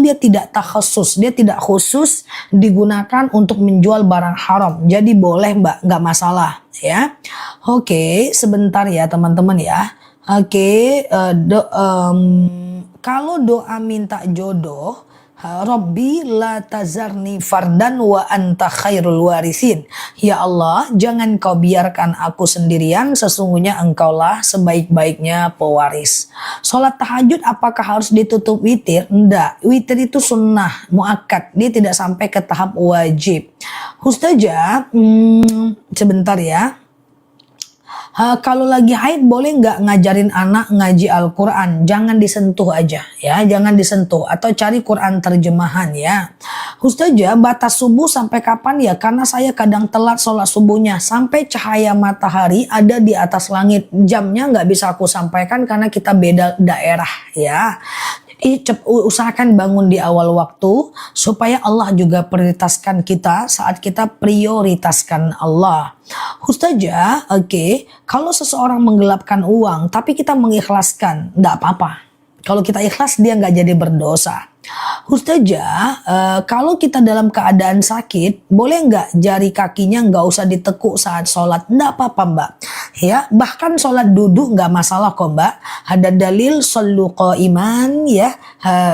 dia tidak takhusus, dia tidak khusus digunakan untuk menjual barang haram. Jadi boleh Mbak, nggak masalah ya. Oke, sebentar ya teman-teman ya. Oke, kalau doa minta jodoh, Rabbi la tazarni fardan wa anta khairul warisin. Ya Allah, jangan kau biarkan aku sendirian, sesungguhnya engkaulah sebaik-baiknya pewaris. Sholat tahajud apakah harus ditutup witir? Enggak, witir itu sunnah, muakkad, dia tidak sampai ke tahap wajib. Ustazah, sebentar ya. Kalau lagi haid boleh nggak ngajarin anak ngaji Al-Quran? Jangan disentuh aja ya, jangan disentuh, atau cari Quran terjemahan ya. Ustazah, batas subuh sampai kapan ya? Karena saya kadang telat sholat subuhnya sampai cahaya matahari ada di atas langit. Jamnya nggak bisa aku sampaikan karena kita beda daerah ya. Usahakan bangun di awal waktu supaya Allah juga prioritaskan kita saat kita prioritaskan Allah. Ustazah, oke, kalau seseorang menggelapkan uang tapi kita mengikhlaskan, enggak apa-apa. Kalau kita ikhlas dia nggak jadi berdosa. Ustazah, kalau kita dalam keadaan sakit, boleh nggak jari kakinya nggak usah ditekuk saat sholat? Nggak apa-apa Mbak. Ya, bahkan sholat duduk nggak masalah kok Mbak. Ada dalil shollu qa'iman ya.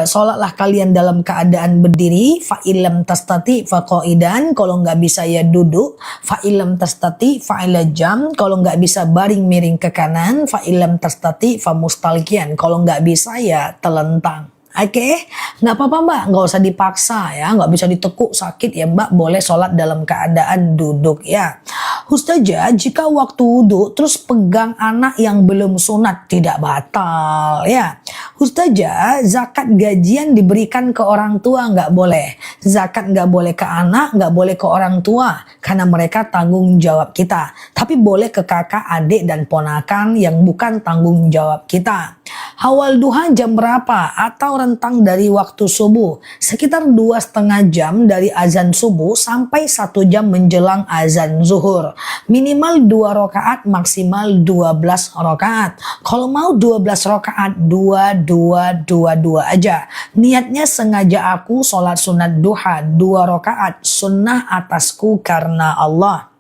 Sholatlah kalian dalam keadaan berdiri. Fa illam tastati fa qa'idan. Kalau nggak bisa ya duduk. Fa illam tastati fa ila jam. Kalau nggak bisa baring miring ke kanan. Fa illam tastati fa mustalqiyan. Kalau nggak bisa ya telentang. Oke, nggak apa-apa Mbak, nggak usah dipaksa ya, nggak bisa ditekuk sakit ya Mbak, boleh sholat dalam keadaan duduk ya. Ustazah, jika waktu wudhu terus pegang anak yang belum sunat tidak batal ya. Ustazah, zakat gajian diberikan ke orang tua nggak boleh. Zakat nggak boleh ke anak, nggak boleh ke orang tua karena mereka tanggung jawab kita. Tapi boleh ke kakak, adik dan ponakan yang bukan tanggung jawab kita. Awal duha jam berapa? Atau rentang dari waktu subuh? Sekitar 2,5 jam dari azan subuh sampai 1 jam menjelang azan zuhur. Minimal 2 rakaat, maksimal 12 rakaat. Kalau mau 12 rakaat, 2 aja. Niatnya sengaja aku sholat sunat duha 2 rakaat, sunnah atasku karena Allah.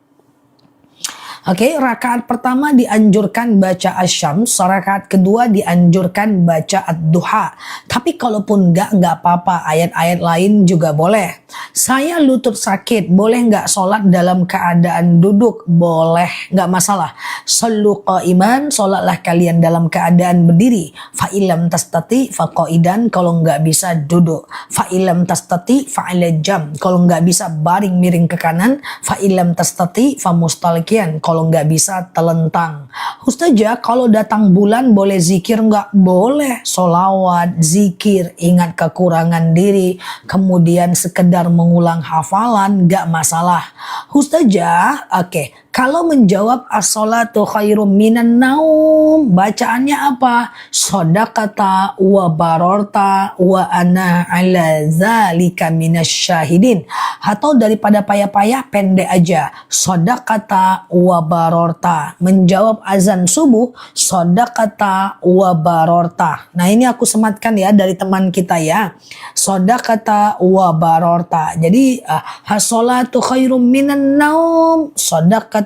Oke, rakaat pertama dianjurkan baca asyams, rakaat kedua dianjurkan baca ad-duha. Tapi kalaupun nggak apa-apa, ayat-ayat lain juga boleh. Saya lutut sakit, boleh nggak sholat dalam keadaan duduk? Boleh, nggak masalah. Shollu qa'iman, sholatlah kalian dalam keadaan berdiri. Fa illam tastati fa qa'idan, kalau nggak bisa duduk. Fa illam tastati fa ala jam, kalau nggak bisa baring miring ke kanan. Fa illam tastati fa mustalqiyan, kalau nggak bisa telentang. Ustazah, kalau datang bulan boleh zikir nggak? Boleh, solawat, zikir, ingat kekurangan diri, kemudian sekedar mengulang hafalan, nggak masalah. Ustazah, oke. Kalau menjawab as-sholatu khairum minan naum, bacaannya apa? Shodaqata wa barorta wa ana ala zalika minasyahidin. Atau daripada payah-payah pendek aja. Shodaqata wa barorta. Menjawab azan subuh, shodaqata wa barorta. Nah ini aku sematkan ya dari teman kita ya. Shodaqata wa barorta. Jadi as-sholatu khairum minan naum, shodaqata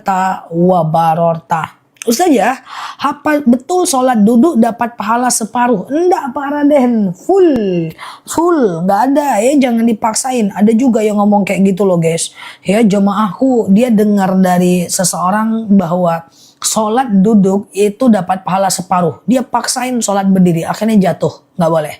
wa barorta. Ustazah, apa betul sholat duduk dapat pahala separuh? Enggak Pak Raden, full, nggak ada ya, jangan dipaksain. Ada juga yang ngomong kayak gitu loh guys. Ya jemaahku dia dengar dari seseorang bahwa sholat duduk itu dapat pahala separuh. Dia paksain sholat berdiri, akhirnya jatuh. Nggak boleh.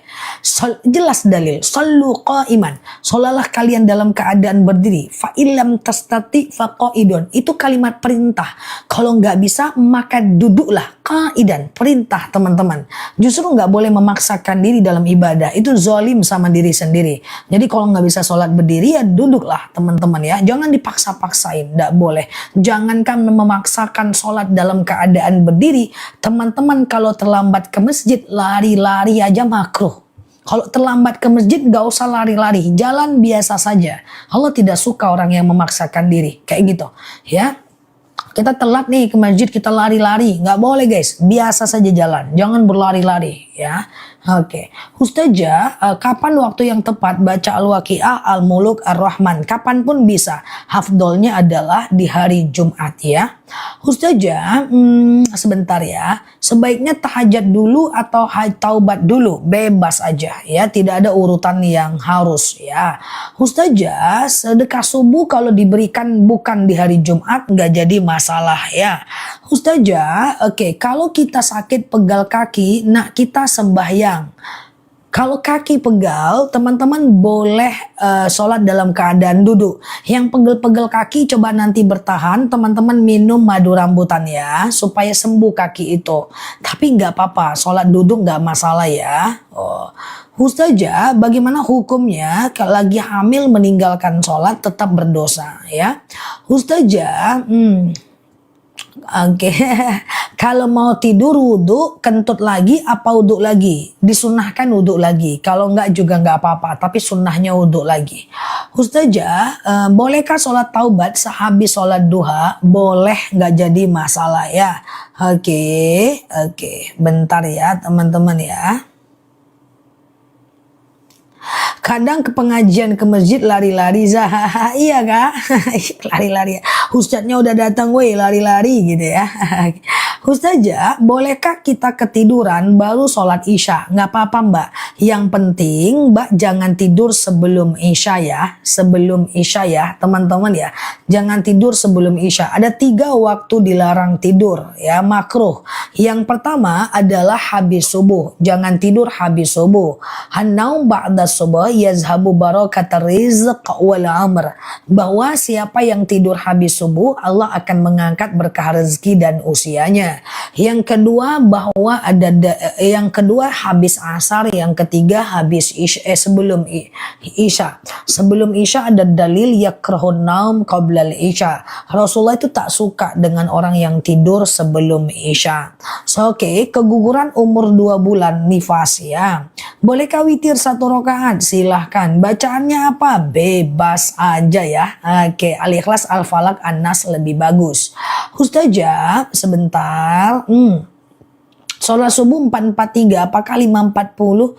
Jelas dalil. Shollu qa'iman. Sholatlah kalian dalam keadaan berdiri. Fa illam tastati fa qa'idun. Itu kalimat perintah. Kalau nggak bisa maka duduklah. Qa'idan. Perintah teman-teman. Justru nggak boleh memaksakan diri dalam ibadah. Itu zalim sama diri sendiri. Jadi kalau nggak bisa sholat berdiri ya duduklah teman-teman ya. Jangan dipaksa-paksain. Nggak boleh. Jangankan memaksakan sholat dalam keadaan berdiri. Teman-teman kalau terlambat ke masjid lari-lari aja makruh. Kalau terlambat ke masjid gak usah lari-lari, jalan biasa saja. Allah tidak suka orang yang memaksakan diri kayak gitu ya. Kita telat nih ke masjid, kita lari-lari. Nggak boleh guys, biasa saja jalan. Jangan berlari-lari ya. Oke. Ustazah, kapan waktu yang tepat baca Al-Waqiah, Al-Muluk, Ar-Rahman? Kapan pun bisa. Hafdolnya adalah di hari Jumat ya. Ustazah, sebentar ya. Sebaiknya tahajud dulu atau taubat dulu? Bebas aja ya. Tidak ada urutan yang harus ya. Ustazah, sedekah subuh kalau diberikan bukan di hari Jumat nggak jadi masalah ya. Ustazah, oke, kalau kita sakit pegal kaki, nah kita sembahyang. Kalau kaki pegal, teman-teman boleh sholat dalam keadaan duduk. Yang pegel-pegel kaki coba nanti bertahan, teman-teman minum madu rambutan ya, supaya sembuh kaki itu. Tapi nggak apa-apa, sholat duduk nggak masalah ya. Oh. Ustazah, bagaimana hukumnya kalau lagi hamil meninggalkan sholat tetap berdosa ya? Ustazah, oke. Kalau mau tidur wudhu, kentut lagi apa wudhu lagi? Disunahkan wudhu lagi. Kalau enggak juga enggak apa-apa, tapi sunnahnya wudhu lagi. Ustazah, bolehkah sholat taubat sehabis sholat duha? Boleh, enggak jadi masalah ya. Oke. Bentar ya teman-teman ya. Kadang ke pengajian ke masjid lari-lari iya kak. Lari-lari. Ustadznya udah datang weh lari-lari gitu ya. Ustazah, bolehkah kita ketiduran baru sholat isya? Nggak apa-apa mbak. Yang penting mbak jangan tidur sebelum isya ya. Sebelum isya ya teman-teman ya. Jangan tidur sebelum isya. Ada 3 waktu dilarang tidur ya, makruh. Yang pertama adalah habis subuh. Jangan tidur habis subuh. Hannaum ba'da subuh yazhabu barakatar rizq wal amr. Bahwa siapa yang tidur habis subuh, Allah akan mengangkat berkah rezeki dan usianya. Yang kedua bahwa ada yang kedua habis asar, yang ketiga habis sebelum isya. Sebelum isya ada dalil yakrahun naum qablal isya. Rasulullah itu tak suka dengan orang yang tidur sebelum isya. So, oke, keguguran umur 2 bulan nifas ya. Bolehkah witir 1 rakaat? Silahkan. Bacaannya apa? Bebas aja ya. Oke, Al-Ikhlas, Al-Falaq, An-Nas lebih bagus. Ustazah, sebentar. Sholat subuh 4.43, apakah 5.40,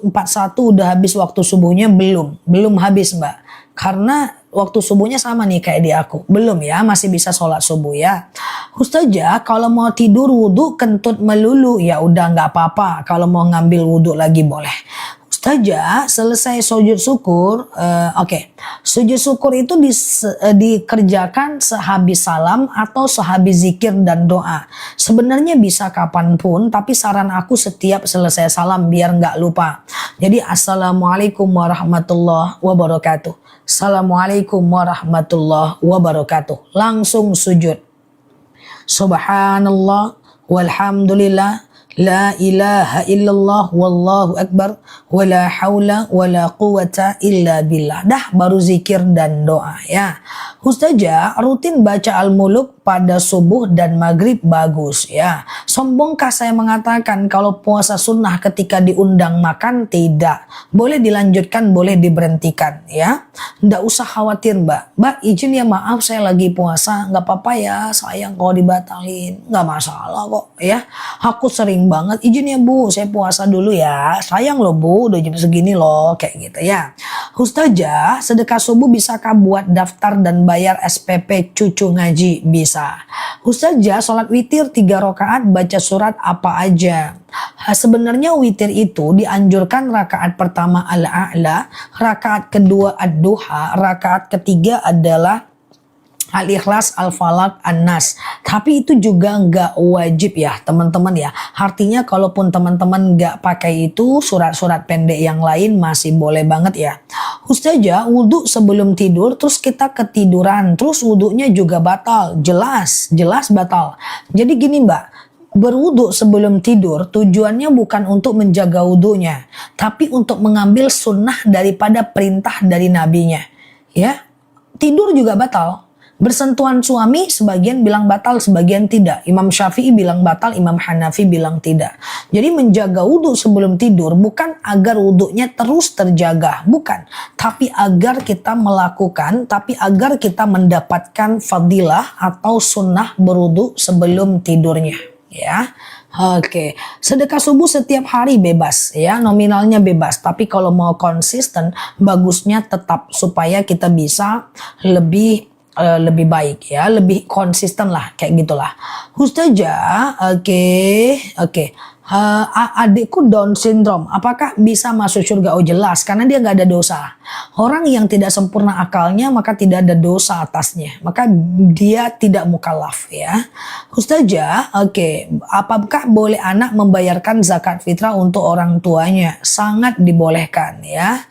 4.1 udah habis waktu subuhnya? Belum habis mbak. Karena waktu subuhnya sama nih kayak di aku. Belum ya, masih bisa sholat subuh ya. Ustazah, kalau mau tidur wudhu kentut melulu, ya udah nggak apa-apa. Kalau mau ngambil wudhu lagi boleh. Ustazah, selesai sujud syukur, sujud syukur itu dikerjakan sehabis salam atau sehabis zikir dan doa. Sebenarnya bisa kapanpun, tapi saran aku setiap selesai salam biar nggak lupa. Jadi assalamualaikum warahmatullahi wabarakatuh. Assalamualaikum warahmatullahi wabarakatuh. Langsung sujud. Subhanallah walhamdulillah. La ilaha illallah wallahu akbar wa la haula wa la quwata illa billah. Dah baru zikir dan doa ya. Ustazah, rutin baca Al-Muluk pada subuh dan maghrib bagus ya. Sombongkah saya mengatakan kalau puasa sunnah ketika diundang makan? Tidak. Boleh dilanjutkan, boleh diberhentikan ya. Nggak usah khawatir mbak. Mbak izin ya, maaf saya lagi puasa. Nggak apa-apa ya, sayang kalau dibatalin. Nggak masalah kok ya. Aku sering banget izin ya bu, saya puasa dulu ya. Sayang loh bu, udah jam segini loh, kayak gitu ya. Ustazah, sedekah subuh bisakah buat daftar dan bayar SPP cucu ngaji? Bisa. Ustazah, sholat witir 3 rakaat baca surat apa aja? Sebenarnya witir itu dianjurkan rakaat pertama Al-A'la, rakaat kedua Ad-Duha, rakaat ketiga adalah Al-Ikhlas, Al-Falaq, An-Nas. Tapi itu juga nggak wajib ya teman-teman ya. Artinya kalaupun teman-teman nggak pakai itu, surat-surat pendek yang lain masih boleh banget ya. Ustazah, wudhu sebelum tidur terus kita ketiduran, terus wudhunya juga batal. Jelas batal. Jadi gini mbak, berwudhu sebelum tidur tujuannya bukan untuk menjaga wudhunya, tapi untuk mengambil sunnah daripada perintah dari nabinya. Ya, tidur juga batal. Bersentuhan suami sebagian bilang batal, sebagian tidak. Imam Syafi'i bilang batal, Imam Hanafi bilang tidak. Jadi menjaga wudhu sebelum tidur bukan agar wudhunya terus terjaga, bukan. Tapi agar kita melakukan, tapi agar kita mendapatkan fadilah atau sunnah berwudhu sebelum tidurnya. Ya, oke. Sedekah subuh setiap hari bebas, ya, nominalnya bebas. Tapi kalau mau konsisten, bagusnya tetap supaya kita bisa lebih baik, ya, lebih konsisten lah, kayak gitulah. Ustazah, oke. Adikku Down syndrome, apakah bisa masuk surga? Oh jelas, karena dia nggak ada dosa. Orang yang tidak sempurna akalnya maka tidak ada dosa atasnya, maka dia tidak mukallaf, ya. Ustazah, apakah boleh anak membayarkan zakat fitrah untuk orang tuanya? Sangat dibolehkan, ya.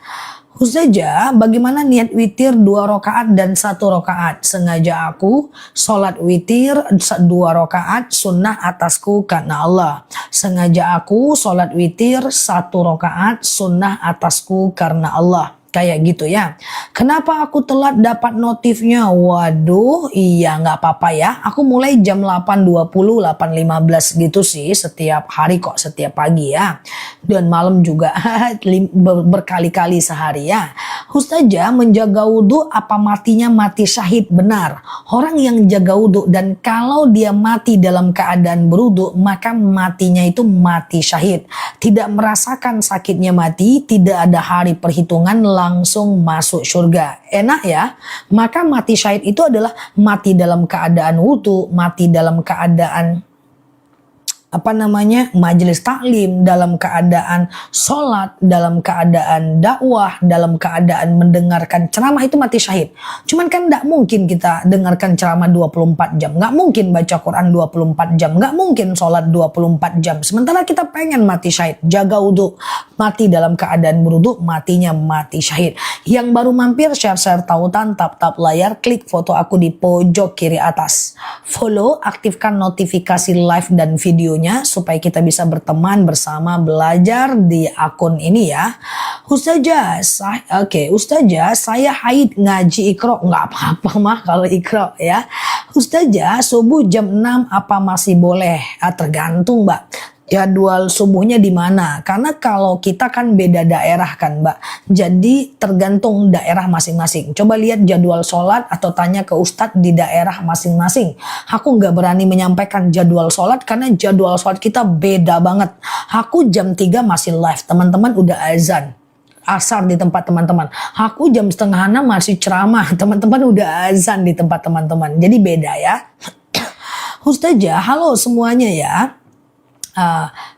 Ustazah, bagaimana niat witir 2 rakaat dan 1 rakaat? Sengaja aku sholat witir 2 rakaat sunnah atasku karena Allah. Sengaja aku sholat witir 1 rakaat sunnah atasku karena Allah. Kayak gitu ya. Kenapa aku telat dapat notifnya? Waduh, iya nggak apa-apa ya. Aku mulai jam 8.20, 8.15 gitu sih setiap hari kok, setiap pagi ya. Dan malam juga berkali-kali sehari ya. Ustazah, menjaga wudhu apa matinya mati syahid? Benar. Orang yang jaga wudhu dan kalau dia mati dalam keadaan berwudhu maka matinya itu mati syahid. Tidak merasakan sakitnya mati, tidak ada hari perhitungan, langsung masuk surga. Enak ya? Maka mati syahid itu adalah mati dalam keadaan wudu, mati dalam keadaan majelis taklim, dalam keadaan sholat, dalam keadaan dakwah, dalam keadaan mendengarkan ceramah, itu mati syahid. Cuman kan gak mungkin kita dengarkan ceramah 24 jam, gak mungkin baca Quran 24 jam, gak mungkin sholat 24 jam. Sementara kita pengen mati syahid, jaga wudhu, mati dalam keadaan berwudhu, matinya mati syahid. Yang baru mampir, share tautan, tap layar, klik foto aku di pojok kiri atas. Follow, aktifkan notifikasi live dan videonya supaya kita bisa berteman bersama belajar di akun ini ya. Ustazah, Ustazah, saya haid ngaji Iqra. Nggak apa-apa mah kalau Iqra ya. Ustazah, subuh jam 6 apa masih boleh? Tergantung Mbak. Jadwal subuhnya di mana? Karena kalau kita kan beda daerah kan Mbak. Jadi tergantung daerah masing-masing. Coba lihat jadwal sholat atau tanya ke ustadz di daerah masing-masing. Aku nggak berani menyampaikan jadwal sholat karena jadwal sholat kita beda banget. Aku jam 3 masih live. Teman-teman udah azan. Asar di tempat teman-teman. Aku jam 5:30 masih ceramah. Teman-teman udah azan di tempat teman-teman. Jadi beda ya. Ustazah, halo semuanya ya.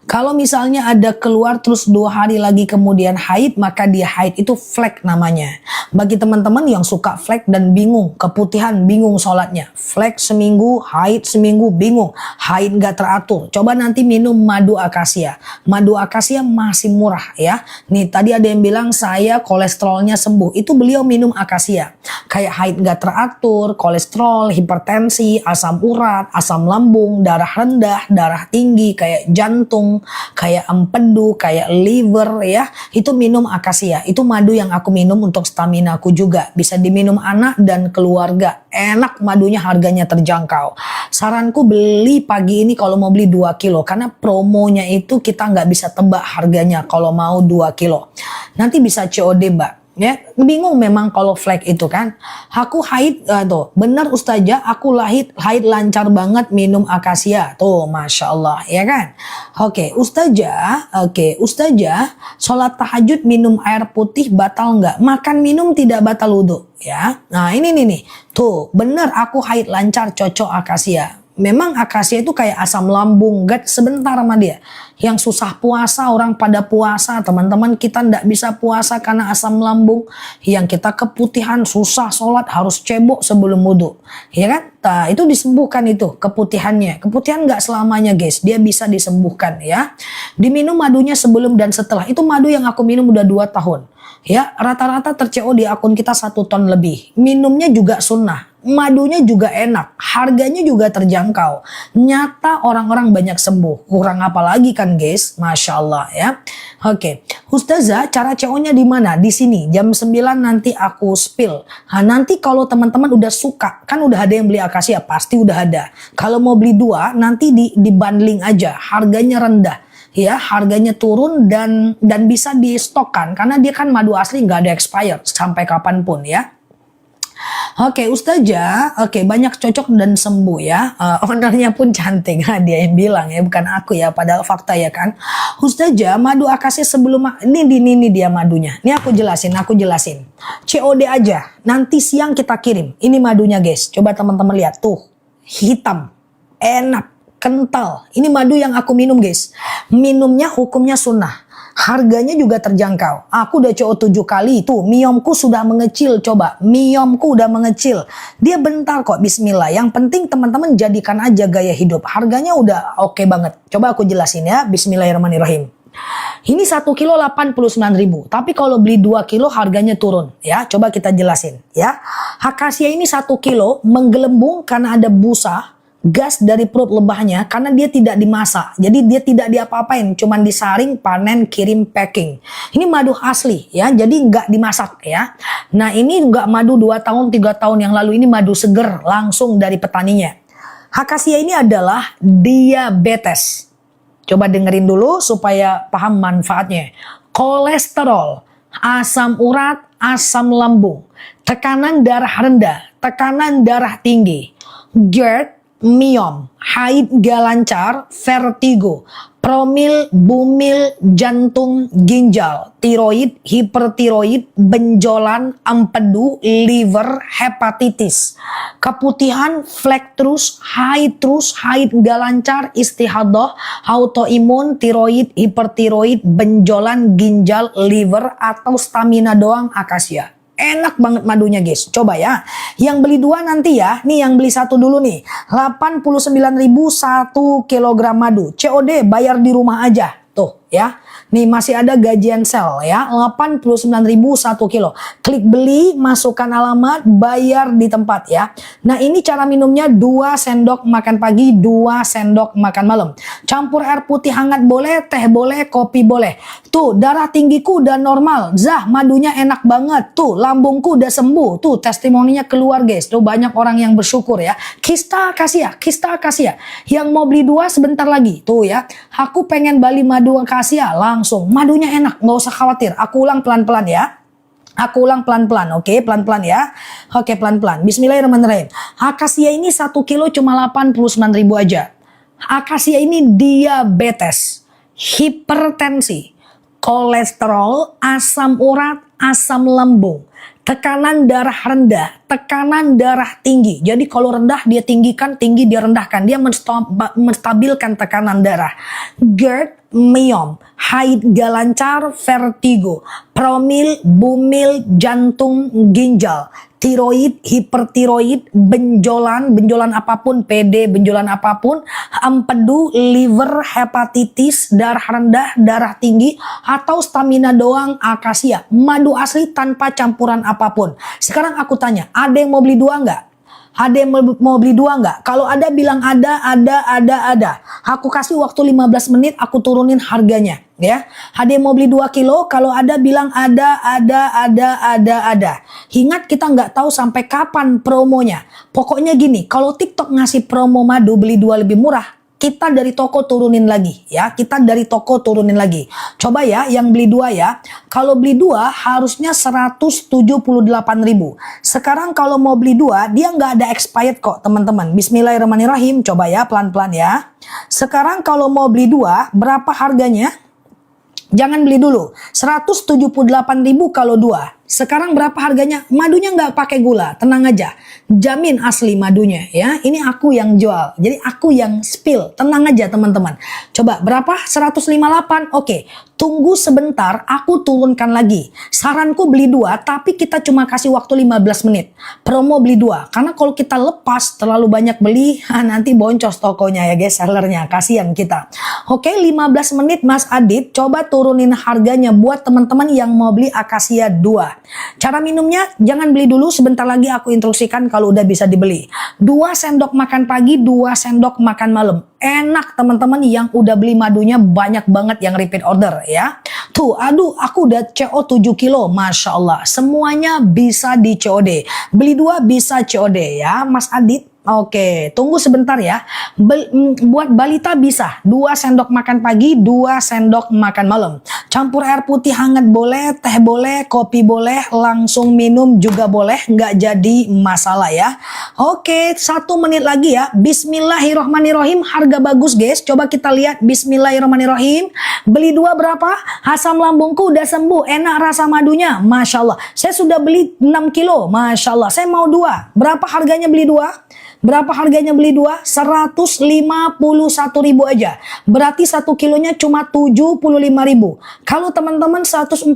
Kalau misalnya ada keluar terus 2 hari lagi kemudian haid, maka dia haid itu flek namanya. Bagi teman-teman yang suka flek dan bingung, keputihan, bingung sholatnya. Flek seminggu, haid seminggu, bingung. Haid gak teratur. Coba nanti minum madu akasia. Madu akasia masih murah ya. Nih tadi ada yang bilang saya kolesterolnya sembuh. Itu beliau minum akasia. Kayak haid gak teratur, kolesterol, hipertensi, asam urat, asam lambung, darah rendah, darah tinggi, kayak jantung, kayak empedu, kayak liver ya, itu minum akasia. Itu madu yang aku minum untuk stamina aku juga. Bisa diminum anak dan keluarga. Enak madunya, harganya terjangkau. Saranku beli pagi ini kalau mau beli 2 kilo. Karena promonya itu kita nggak bisa tebak harganya kalau mau 2 kilo. Nanti bisa COD Mbak. Ya, bingung memang kalau flek itu kan. Aku haid tuh, benar Ustazah, aku haid lancar banget minum akasia. Tuh, Masya Allah, ya kan? Ustazah, sholat tahajud minum air putih batal nggak? Makan minum tidak batal wudhu, ya. Nah ini nih, tuh benar aku haid lancar cocok akasia. Memang akasia itu kayak asam lambung, sebentar sama dia. Yang susah puasa, orang pada puasa, teman-teman kita ndak bisa puasa karena asam lambung. Yang kita keputihan, susah sholat, harus cebok sebelum wudhu. Ya kan? Nah, itu disembuhkan itu keputihannya. Keputihan nggak selamanya guys, dia bisa disembuhkan ya. Diminum madunya sebelum dan setelah. Itu madu yang aku minum udah 2 tahun. Ya, rata-rata terCO di akun kita 1 ton lebih. Minumnya juga sunnah. madunya juga enak, harganya juga terjangkau. Nyata orang-orang banyak sembuh. Kurang apa lagi kan guys? Masya Allah ya. Oke, Ustazah, cara CO-nya di mana? Di sini, jam 9 nanti aku spill. Nah, nanti kalau teman-teman udah suka, kan udah ada yang beli akasia, pasti udah ada. Kalau mau beli 2, nanti di bundling aja, harganya rendah. Ya, harganya turun dan bisa di stokkan karena dia kan madu asli, nggak ada expired sampai kapanpun ya. Oke, Ustazah, oke, banyak cocok dan sembuh ya. Ownernya pun cantik, dia yang bilang ya, bukan aku ya, padahal fakta ya kan. Ustazah, madu akasia sebelum ini dia madunya. Ini aku jelasin. COD aja. Nanti siang kita kirim. Ini madunya guys. Coba teman-teman lihat tuh. Hitam, enak, kental. Ini madu yang aku minum guys. Minumnya hukumnya sunnah. Harganya juga terjangkau. Aku udah CO 7 kali itu. Miomku sudah mengecil. Coba. Miomku udah mengecil. Dia bentar kok. Bismillah. Yang penting teman-teman jadikan aja gaya hidup. Harganya udah oke banget. Coba aku jelasin ya. Bismillahirrahmanirrahim. Ini 1 kilo 89.000. Tapi kalau beli 2 kilo harganya turun. Ya, coba kita jelasin ya. Akasia ini 1 kilo menggelembung karena ada busa, gas dari perut lebahnya karena dia tidak dimasak. Jadi dia tidak diapa-apain, cuman disaring, panen, kirim, packing. Ini madu asli ya, jadi nggak dimasak ya. Nah, ini nggak madu 2 tahun, 3 tahun yang lalu, ini madu seger langsung dari petaninya. Akasia ini adalah diabetes. Coba dengerin dulu supaya paham manfaatnya. Kolesterol, asam urat, asam lambung, tekanan darah rendah, tekanan darah tinggi, GERD, miom, haid gak lancar, vertigo, promil, bumil, jantung, ginjal, tiroid, hipertiroid, benjolan, empedu, liver, hepatitis, keputihan, flek terus, haid gak lancar, istihadah, autoimun, tiroid, hipertiroid, benjolan, ginjal, liver, atau stamina doang, akasia. Enak banget madunya guys. Coba ya. Yang beli 2 nanti ya. Nih yang beli 1 dulu nih. 89.000 1 kilogram madu. COD bayar di rumah aja. Tuh ya. Nih masih ada gajian sel ya. 89.000 1 kilo. Klik beli, masukkan alamat, bayar di tempat ya. Nah, ini cara minumnya 2 sendok makan pagi, 2 sendok makan malam. Campur air putih hangat boleh, teh boleh, kopi boleh. Tuh, darah tinggiku udah normal. Zah, madunya enak banget. Tuh, lambungku udah sembuh. Tuh, testimoninya keluar guys. Tuh, banyak orang yang bersyukur ya. Kista akasia. Yang mau beli 2 sebentar lagi. Tuh ya. Aku pengen beli madu akasia. Langsung. Madunya enak. Nggak usah khawatir. Aku ulang pelan-pelan ya. Oke, pelan-pelan ya. Oke, pelan-pelan. Bismillahirrahmanirrahim. Akasia ini 1 kilo cuma 89.000 aja. Akasia ini diabetes, hipertensi, kolesterol, asam urat, asam lambung, tekanan darah rendah, tekanan darah tinggi. Jadi kalau rendah dia tinggikan, tinggi dia rendahkan. Dia menstabilkan tekanan darah. GERD, miom, haid gak lancar, vertigo, promil, bumil, jantung, ginjal, tiroid, hipertiroid, benjolan apapun, PD, benjolan apapun, empedu, liver, hepatitis, darah rendah, darah tinggi, atau stamina doang, akasia. Madu asli tanpa campuran apapun. Sekarang aku tanya, ada yang mau beli 2 nggak? Ada yang mau beli 2 nggak? Kalau ada bilang ada. Aku kasih waktu 15 menit, aku turunin harganya. Ya, ada yang mau beli 2 kilo? Kalau ada bilang ada. Ingat kita nggak tahu sampai kapan promonya. Pokoknya gini, kalau TikTok ngasih promo madu beli 2 lebih murah, kita dari toko turunin lagi ya. Coba ya yang beli 2 ya. Kalau beli 2 harusnya 178.000. Sekarang kalau mau beli 2 dia nggak ada expired kok teman-teman. Bismillahirrahmanirrahim. Coba ya pelan-pelan ya. Sekarang kalau mau beli 2 berapa harganya? Jangan beli dulu. 178.000 kalau 2. Sekarang berapa harganya? Madunya nggak pakai gula, tenang aja. Jamin asli madunya ya. Ini aku yang jual. Jadi aku yang spill. Tenang aja teman-teman. Coba berapa? 158. Oke. Tunggu sebentar, aku turunkan lagi. Saranku beli 2, tapi kita cuma kasih waktu 15 menit. Promo beli 2. Karena kalau kita lepas terlalu banyak beli, nanti boncos tokonya ya guys, sellernya. Kasihan kita. Oke, 15 menit Mas Adit. Coba turunin harganya buat teman-teman yang mau beli akasia 2. Cara minumnya jangan beli dulu, sebentar lagi aku instruksikan kalau udah bisa dibeli. 2 sendok makan pagi, 2 sendok makan malam. Enak teman-teman, yang udah beli madunya banyak banget yang repeat order ya. Tuh, aduh aku udah CO 7 kilo, Masya Allah. Semuanya bisa di COD. Beli 2 bisa COD ya, Mas Adit. Oke, tunggu sebentar ya. Buat balita bisa 2 sendok makan pagi, 2 sendok makan malam. Campur air putih hangat boleh, teh boleh, kopi boleh, langsung minum juga boleh, nggak jadi masalah ya. Oke, 1 menit lagi ya. Bismillahirrohmanirrohim, harga bagus guys. Coba kita lihat, Bismillahirrohmanirrohim. Beli 2 berapa? Asam lambungku udah sembuh, enak rasa madunya, Masya Allah. Saya sudah beli 6 kilo, Masya Allah. Saya mau 2. Berapa harganya beli 2? Berapa harganya beli 2? 151.000 aja. Berarti 1 kilonya cuma 75.000. Kalau teman-teman 148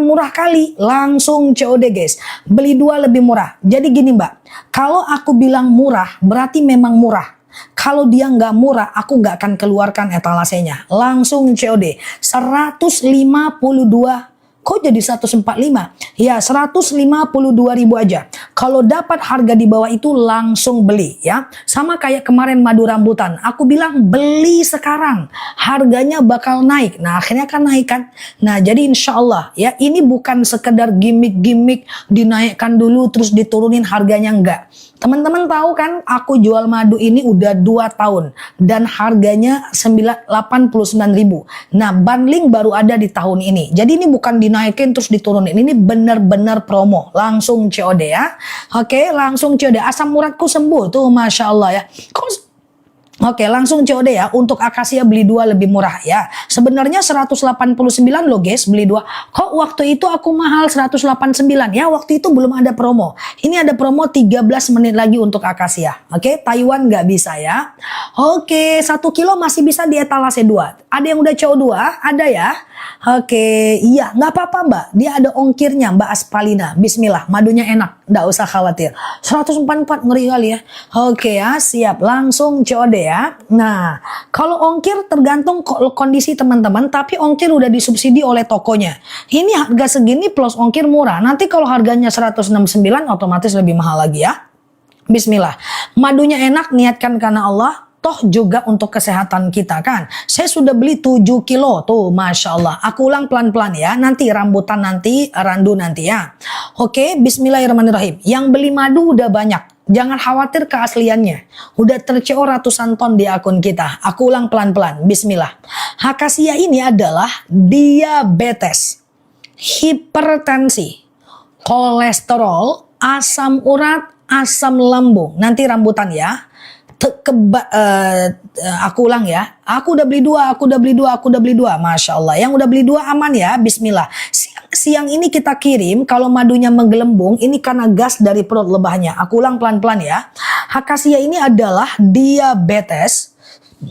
murah kali. Langsung COD guys. Beli 2 lebih murah. Jadi gini Mbak. Kalau aku bilang murah berarti memang murah. Kalau dia nggak murah, aku nggak akan keluarkan etalasenya. Langsung COD. 152. Kok jadi 145? Ya 152.000 aja. Kalau dapat harga di bawah itu langsung beli ya. Sama kayak kemarin madu rambutan. Aku bilang beli sekarang. Harganya bakal naik. Nah akhirnya kan naik kan. Nah jadi insya Allah ya, ini bukan sekedar gimmick-gimmick dinaikkan dulu terus diturunin harganya, enggak. Teman-teman tahu kan aku jual madu ini udah 2 tahun. Dan harganya 89.000. Nah bundling baru ada di tahun ini. Jadi ini bukan dinaikin terus diturunin. Ini benar-benar promo. Langsung COD ya. Oke, langsung COD. Asam uratku sembuh tuh, Masya Allah ya. Oke, langsung COD ya. Untuk akasia beli 2 lebih murah ya. Sebenarnya 189 loh guys beli 2. Kok waktu itu aku mahal 189 ya? Waktu itu belum ada promo. Ini ada promo 13 menit lagi untuk akasia. Oke, Taiwan nggak bisa ya. Oke, 1 kilo masih bisa di etalase 2. Ada yang udah CO2? Ada ya. Oke, iya nggak apa-apa Mbak. Dia ada ongkirnya Mbak Aspalina. Bismillah, madunya enak. Nggak usah khawatir. 144 ngeri kali ya. Oke ya, siap. Langsung COD ya. Nah, kalau ongkir tergantung kondisi teman-teman. Tapi ongkir udah disubsidi oleh tokonya. Ini harga segini plus ongkir murah. Nanti kalau harganya 169 otomatis lebih mahal lagi ya. Bismillah. Madunya enak, niatkan karena Allah. Toh juga untuk kesehatan kita kan. Saya sudah beli 7 kilo tuh, Masya Allah. Aku ulang pelan-pelan ya. Nanti rambutan nanti, randu nanti ya. Oke, Bismillahirrahmanirrahim. Yang beli madu udah banyak. Jangan khawatir keasliannya. Udah terCO ratusan ton di akun kita. Aku ulang pelan-pelan. Bismillah. Akasia ini adalah diabetes, hipertensi, kolesterol, asam urat, asam lambung. Nanti rambutan ya. Aku ulang ya. Aku udah beli 2, aku udah beli 2, aku udah beli 2. Masya Allah. Yang udah beli 2 aman ya. Bismillah. Siang ini kita kirim. Kalau madunya menggelembung, ini karena gas dari perut lebahnya. Aku ulang pelan-pelan ya. Akasia ini adalah diabetes,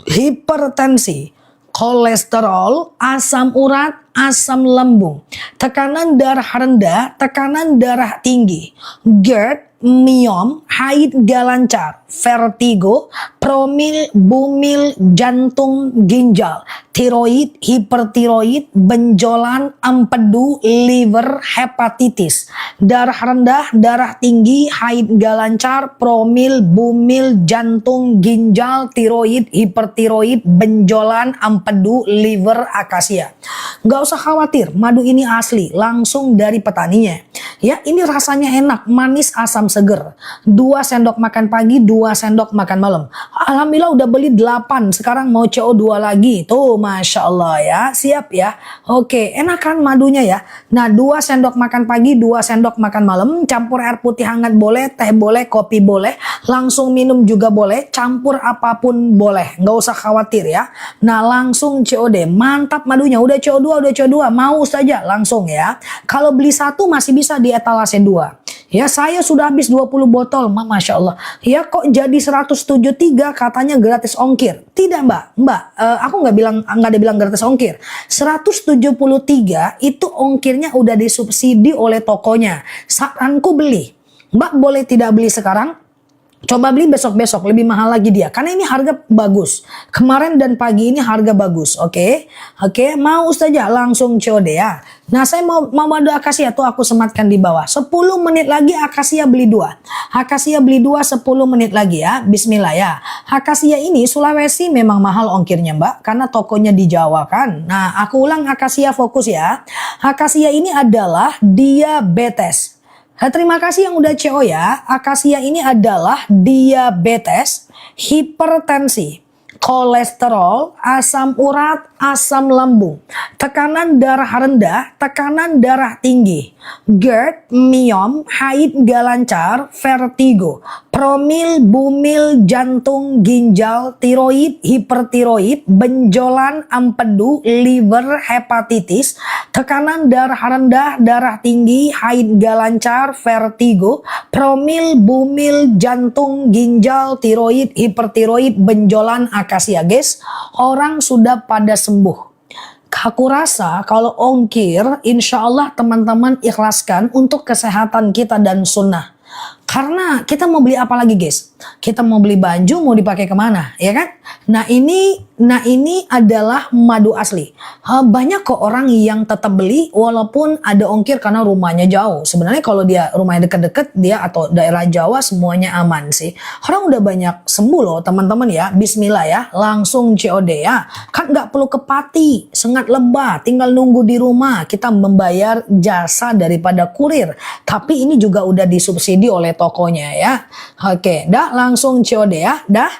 hipertensi, kolesterol, asam urat, asam lambung, tekanan darah rendah, tekanan darah tinggi, GERD, miom, haid gak lancar, vertigo, promil, bumil, jantung, ginjal, tiroid, hipertiroid, benjolan, empedu, liver, hepatitis, darah rendah, darah tinggi, haid gak lancar, promil, bumil, jantung, ginjal, tiroid, hipertiroid, benjolan, empedu, liver, akasia. Gak usah khawatir, madu ini asli, langsung dari petaninya. Ya, ini rasanya enak, manis, asam seger. 2 sendok makan pagi, 2 sendok makan malam. Alhamdulillah udah beli 8, sekarang mau CO2 lagi. Tuh, Masya Allah ya, siap ya. Oke, enak kan madunya ya. Nah, 2 sendok makan pagi, 2 sendok makan malam. Campur air putih hangat boleh, teh boleh, kopi boleh. Langsung minum juga boleh, campur apapun boleh. Nggak usah khawatir ya. Nah, langsung COD. Mantap madunya, udah CO2, mau saja langsung ya. Kalau beli 1 masih bisa di etalase 2. Ya, saya sudah habis 20 botol, Masya Allah. Ya, kok jadi 173 katanya gratis ongkir. Tidak, Mbak. Aku nggak ada bilang gratis ongkir. 173 itu ongkirnya udah disubsidi oleh tokonya. Saranku beli. Mbak boleh tidak beli sekarang? Coba beli besok-besok, lebih mahal lagi dia. Karena ini harga bagus. Kemarin dan pagi ini harga bagus, oke? Oke, mau Ustazah langsung COD ya. Nah, saya mau madu akasia tuh aku sematkan di bawah. 10 menit lagi akasia beli 2. Akasia beli 2 10 menit lagi ya. Bismillah ya. Akasia ini Sulawesi memang mahal ongkirnya, Mbak, karena tokonya di Jawa kan. Nah, aku ulang akasia fokus ya. Akasia ini adalah diabetes. Terima kasih yang udah CO ya. Akasia ini adalah diabetes, hipertensi, kolesterol, asam urat, asam lambung, tekanan darah rendah, tekanan darah tinggi, GERD, miom, haid gak lancar, vertigo, promil, bumil, jantung, ginjal, tiroid, hipertiroid, benjolan, empedu, liver, hepatitis, tekanan darah rendah, darah tinggi, haid gak lancar, vertigo, promil, bumil, jantung, ginjal, tiroid, hipertiroid, benjolan, akasia guys. Orang sudah pada sembuh. Aku rasa kalau ongkir, insya Allah teman-teman ikhlaskan untuk kesehatan kita dan sunnah. Karena kita mau beli apa lagi guys? Kita mau beli baju, mau dipakai kemana, ya kan? Nah ini adalah madu asli. Banyak kok orang yang tetap beli walaupun ada ongkir karena rumahnya jauh. Sebenarnya kalau dia rumahnya deket-deket, dia atau daerah Jawa semuanya aman sih. Orang udah banyak sembuh loh teman-teman ya. Bismillah ya, langsung COD ya. Kan nggak perlu ke Pati, Sengat Lebah, tinggal nunggu di rumah. Kita membayar jasa daripada kurir. Tapi ini juga udah disubsidi oleh tokonya ya. Oke, dah langsung COD ya. Dah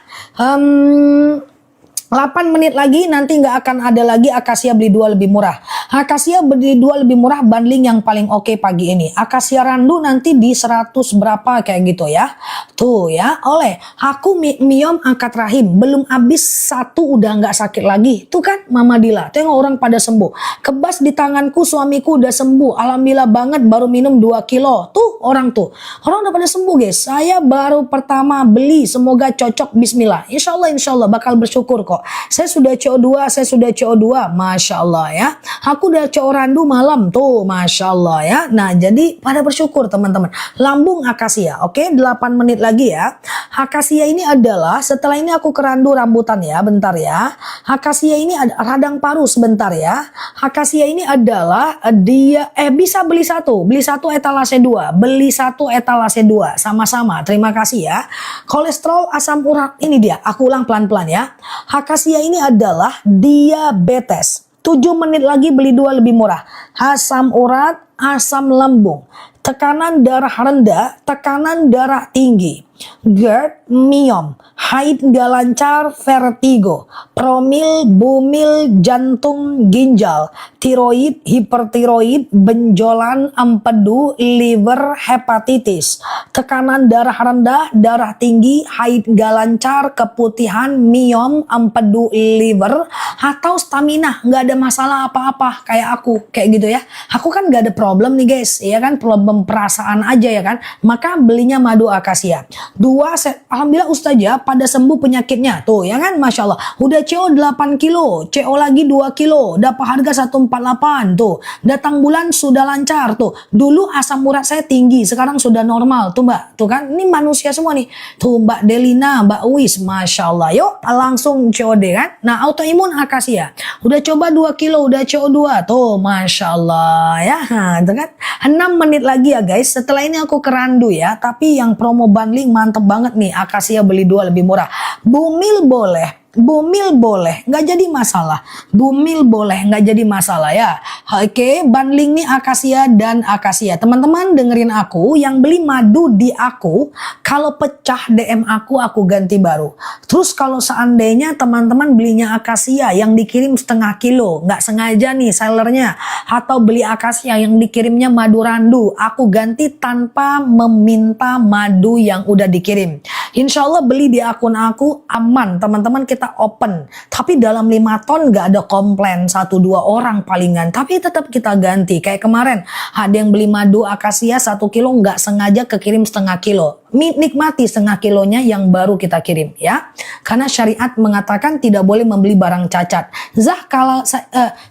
8 menit lagi nanti nggak akan ada lagi akasia beli 2 lebih murah. Akasia beli 2 lebih murah bundling yang paling oke pagi ini. Akasia randu nanti di 100 berapa kayak gitu ya. Tuh ya, oleh aku miom angkat rahim belum habis 1 udah nggak sakit lagi. Tuh kan Mama Dila, tengok orang pada sembuh. Kebas di tanganku suamiku udah sembuh. Alhamdulillah banget baru minum 2 kilo. Tuh orang udah pada sembuh guys. Saya baru pertama beli, semoga cocok. Bismillah. Insya Allah bakal bersyukur kok. Saya sudah CO2, Masya Allah ya. Aku udah CO randu malam tuh, Masya Allah ya. Nah jadi pada bersyukur teman-teman. Lambung akasia, oke 8 menit lagi ya. Akasia ini adalah, setelah ini aku ke randu rambutan ya, bentar ya. Akasia ini ada radang paru sebentar ya. Akasia ini adalah dia bisa beli satu etalase 2, beli 1 etalase 2 sama-sama. Terima kasih ya. Kolesterol, asam urat, ini dia. Aku ulang pelan-pelan ya. Akasia ini adalah diabetes. 7 menit lagi beli 2 lebih murah. Asam urat, asam lambung, tekanan darah rendah, tekanan darah tinggi, GERD, miom, haid gak lancar, vertigo, promil, bumil, jantung, ginjal, tiroid, hipertiroid, benjolan, empedu, liver, hepatitis, tekanan darah rendah, darah tinggi, haid gak lancar, keputihan, miom, empedu, liver, atau stamina, gak ada masalah apa-apa kayak aku, kayak gitu ya. Aku kan gak ada problem nih guys, ya kan, problem perasaan aja ya kan. Maka belinya madu akasia. 2 set, alhamdulillah Ustazah pada sembuh penyakitnya. Tuh ya kan, Masya Allah. Udah CO 8 kilo, CO lagi 2 kilo, dapat harga 148 tuh. Datang bulan sudah lancar tuh. Dulu asam urat saya tinggi, sekarang sudah normal tuh Mbak. Tuh kan, ini manusia semua nih. Tuh Mbak Delina, Mbak Uis, Masya Allah. Yuk langsung COD kan. Nah autoimun akasia. Udah coba 2 kilo, udah CO 2 tuh, Masya Allah ya. Nah, itu kan 6 menit lagi ya guys. Setelah ini aku ke randu ya. Tapi yang promo bundling mantep banget nih. Akasia beli 2 lebih murah. Bumil boleh. Bumil boleh, nggak jadi masalah. Bumil boleh, nggak jadi masalah ya. Oke, bundling nih akasia dan akasia. Teman-teman dengerin aku, yang beli madu di aku, kalau pecah DM aku ganti baru. Terus kalau seandainya teman-teman belinya akasia yang dikirim setengah kilo, nggak sengaja nih sellernya, atau beli akasia yang dikirimnya madu randu, aku ganti tanpa meminta madu yang udah dikirim. Insya Allah beli di akun aku aman, teman-teman, kita open. Tapi dalam 5 ton gak ada komplain 1-2 orang palingan. Tapi tetap kita ganti. Kayak kemarin ada yang beli madu akasia 1 kilo gak sengaja kekirim setengah kilo. nikmati setengah kilonya yang baru kita kirim ya. Karena syariat mengatakan tidak boleh membeli barang cacat. Zah, kalau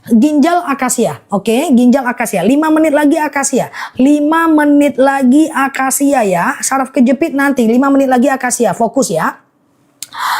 ginjal akasia, oke, ginjal akasia, 5 menit lagi akasia, 5 menit lagi akasia ya, saraf kejepit nanti, 5 menit lagi akasia, fokus ya.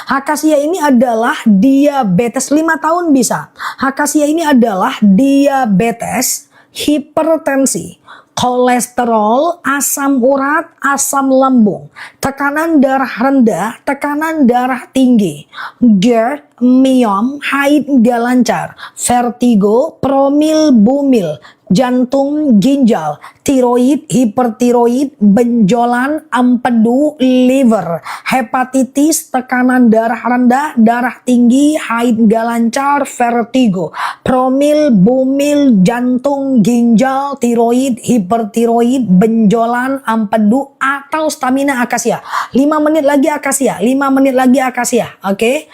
Akasia ini adalah diabetes 5 tahun bisa. Akasia ini adalah diabetes, hipertensi, kolesterol, asam urat, asam lambung, tekanan darah rendah, tekanan darah tinggi, GERD, myom, haid gak lancar, vertigo, promil bumil, jantung, ginjal, tiroid, hipertiroid, benjolan, empedu, liver, hepatitis, tekanan darah rendah, darah tinggi, haid gak lancar, vertigo, promil, bumil, jantung, ginjal, tiroid, hipertiroid, benjolan, empedu, atau stamina akasia. 5 menit lagi akasia, 5 menit lagi akasia. Oke,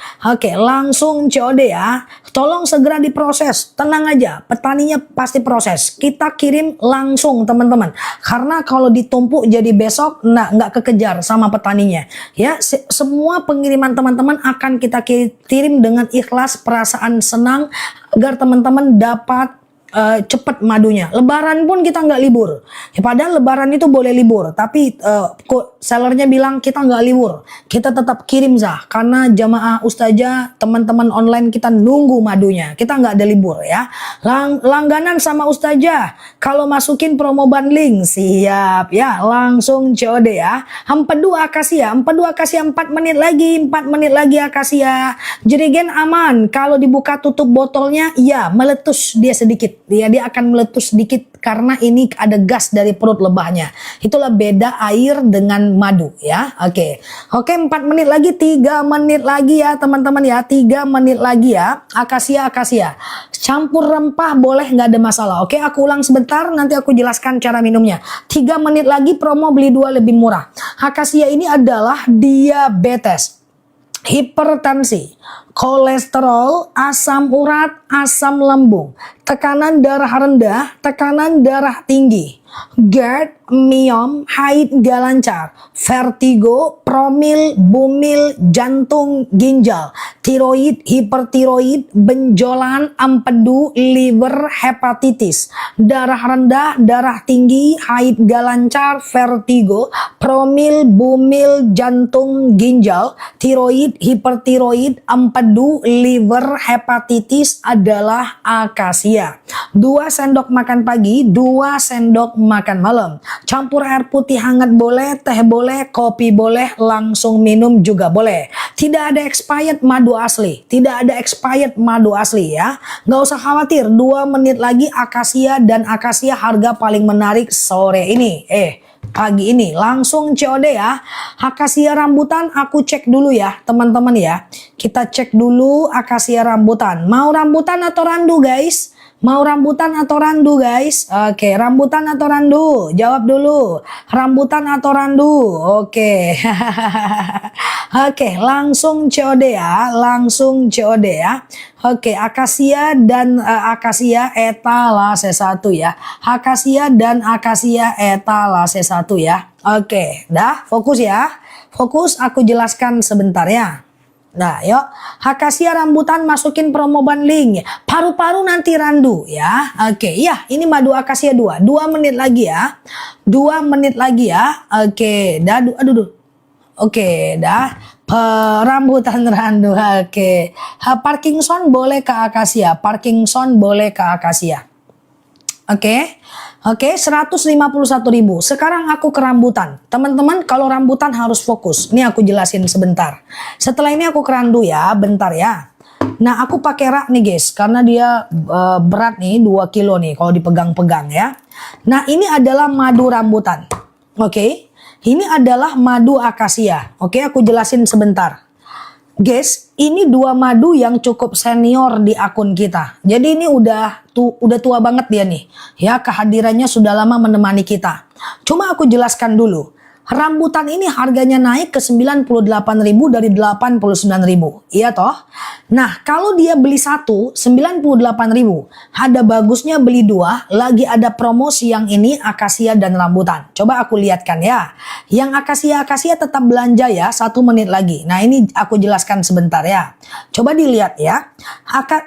langsung COD ya. Tolong segera diproses, tenang aja, petaninya pasti proses. Kita kirim langsung teman-teman, karena kalau ditumpuk jadi besok, nggak kekejar sama petaninya. Ya, semua pengiriman teman-teman akan kita kirim dengan ikhlas, perasaan senang, agar teman-teman dapat cepat madunya. Lebaran pun kita nggak libur. Ya, padahal lebaran itu boleh libur, tapi sellernya bilang kita nggak libur. Kita tetap kirim Zah, karena jamaah ustazah, teman-teman online kita nunggu madunya. Kita nggak ada libur ya. Langganan sama ustazah, kalau masukin promo bundling siap ya, langsung COD ya. Empedu akasia 4 menit lagi, 4 menit lagi akasia. Jerigen aman, kalau dibuka tutup botolnya ya meletus dia sedikit. Dia akan meletus sedikit karena ini ada gas dari perut lebahnya. Itulah beda air dengan madu ya. Oke, 4 menit lagi, 3 menit lagi ya teman-teman ya. 3 menit lagi ya. Akasia. Campur rempah boleh, nggak ada masalah. Oke, aku ulang sebentar, nanti aku jelaskan cara minumnya. 3 menit lagi, promo beli 2 lebih murah. Akasia ini adalah diabetes, hipertensi, kolesterol, asam urat, asam lambung, tekanan darah rendah, tekanan darah tinggi, GERD, myom, haid gak lancar, vertigo, promil, bumil, jantung, ginjal, tiroid, hipertiroid, benjolan, empedu, liver, hepatitis, darah rendah, darah tinggi, haid gak lancar, vertigo, promil, bumil, jantung, ginjal, tiroid, hipertiroid, empedu, liver, hepatitis adalah akasia. 2 sendok makan pagi, 2 sendok makan malam. Campur air putih hangat boleh, teh boleh, kopi boleh, langsung minum juga boleh. Tidak ada expired madu asli, tidak ada expired madu asli ya. Nggak usah khawatir, 2 menit lagi akasia, dan akasia harga paling menarik sore ini. Pagi ini langsung COD ya. Akasia rambutan aku cek dulu ya teman-teman ya. Kita cek dulu akasia rambutan. Mau rambutan atau randu guys? Mau rambutan atau randu guys? Oke, rambutan atau randu? Jawab dulu. Rambutan atau randu? Oke. Oke, langsung COD ya. Langsung COD ya. Oke, akasia dan akasia etalase 1 ya. Akasia dan akasia etalase 1 ya. Oke, dah fokus ya. Fokus, aku jelaskan sebentar ya. Nah, yuk, akasia rambutan masukin promo bundling. Paru-paru nanti randu ya. Oke, ya, ini madu akasia 2. 2 menit lagi ya. 2 menit lagi ya. Oke, dah aduh. Oke, dah. Rambutan randu. Oke. Parkinson boleh ke akasia. Parkinson boleh ke akasia. Oke. Oke, 151.000. Sekarang aku ke rambutan. Teman-teman, kalau rambutan harus fokus. Ini aku jelasin sebentar. Setelah ini aku ke randu ya, bentar ya. Nah, aku pakai rak nih guys, karena dia berat nih 2 kilo nih kalau dipegang-pegang ya. Nah, ini adalah madu rambutan. Oke. Ini adalah madu akasia. Oke, aku jelasin sebentar. Guys, ini 2 madu yang cukup senior di akun kita. Jadi ini udah tua banget dia nih. Ya, kehadirannya sudah lama menemani kita. Cuma aku jelaskan dulu. Rambutan ini harganya naik ke 98.000 dari 89.000. Iya toh? Nah, kalau dia beli satu 98.000, ada bagusnya beli dua, lagi ada promosi yang ini akasia dan rambutan. Coba aku lihatkan ya. Yang akasia tetap belanja ya, 1 menit lagi. Nah, ini aku jelaskan sebentar ya. Coba dilihat ya.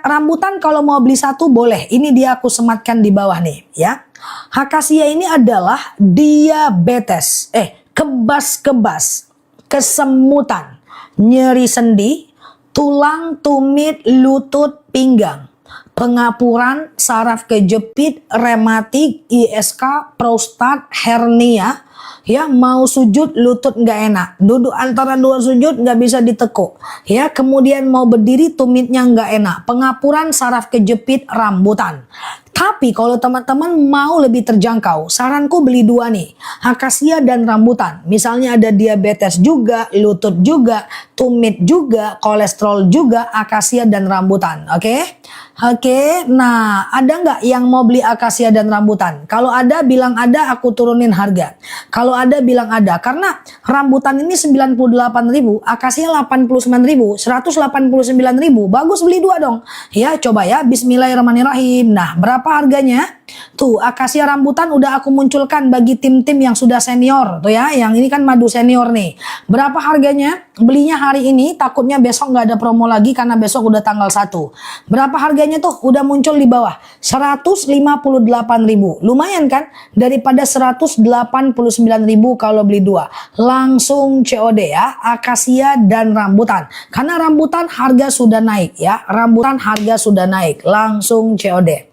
Rambutan kalau mau beli satu boleh. Ini dia aku sematkan di bawah nih ya. Akasia ini adalah diabetes, kebas-kebas, kesemutan, nyeri sendi, tulang, tumit, lutut, pinggang, pengapuran, saraf kejepit, rematik, ISK, prostat, hernia, ya mau sujud lutut nggak enak, duduk antara dua sujud nggak bisa ditekuk, ya kemudian mau berdiri tumitnya nggak enak, pengapuran, saraf kejepit, rambutan. Tapi kalau teman-teman mau lebih terjangkau, saranku beli dua nih, akasia dan rambutan. Misalnya ada diabetes juga, lutut juga, tumit juga, kolesterol juga, akasia dan rambutan. Oke? Oke, nah ada nggak yang mau beli akasia dan rambutan? Kalau ada bilang ada, aku turunin harga. Kalau ada bilang ada, karena rambutan ini 98.000, akasia 89.000, 189.000, bagus beli dua dong. Ya coba ya, bismillahirrahmanirrahim. Nah berapa harganya? Tuh akasia rambutan udah aku munculkan bagi tim-tim yang sudah senior tuh ya, yang ini kan madu senior nih. Berapa harganya? Belinya hari ini, takutnya besok nggak ada promo lagi karena besok udah tanggal 1. Berapa harganya tuh? Udah muncul di bawah. 158.000. Lumayan kan? Daripada 189.000 kalau beli dua. Langsung COD ya, akasia dan rambutan. Karena rambutan harga sudah naik ya. Rambutan harga sudah naik. Langsung COD.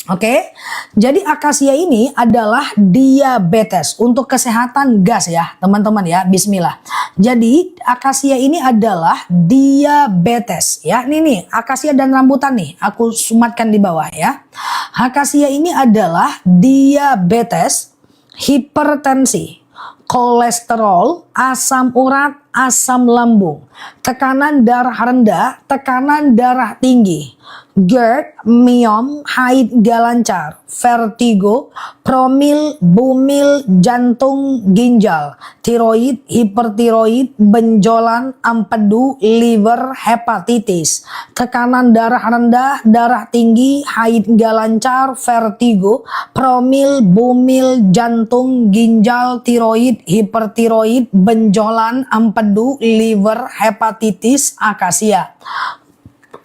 Oke, jadi akasia ini adalah diabetes untuk kesehatan gas ya teman-teman ya, bismillah. Jadi akasia ini adalah diabetes ya, ini nih akasia dan rambutan nih, aku sumatkan di bawah ya. Akasia ini adalah diabetes, hipertensi, kolesterol, asam urat, asam lambung, tekanan darah rendah, tekanan darah tinggi, GERD, miom, haid gak lancar, vertigo, promil, bumil, jantung, ginjal, tiroid, hipertiroid, benjolan, empedu, liver, hepatitis, tekanan darah rendah, darah tinggi, haid gak lancar, vertigo, promil, bumil, jantung, ginjal, tiroid, hipertiroid, benjolan, empedu, liver, hepatitis, akasia.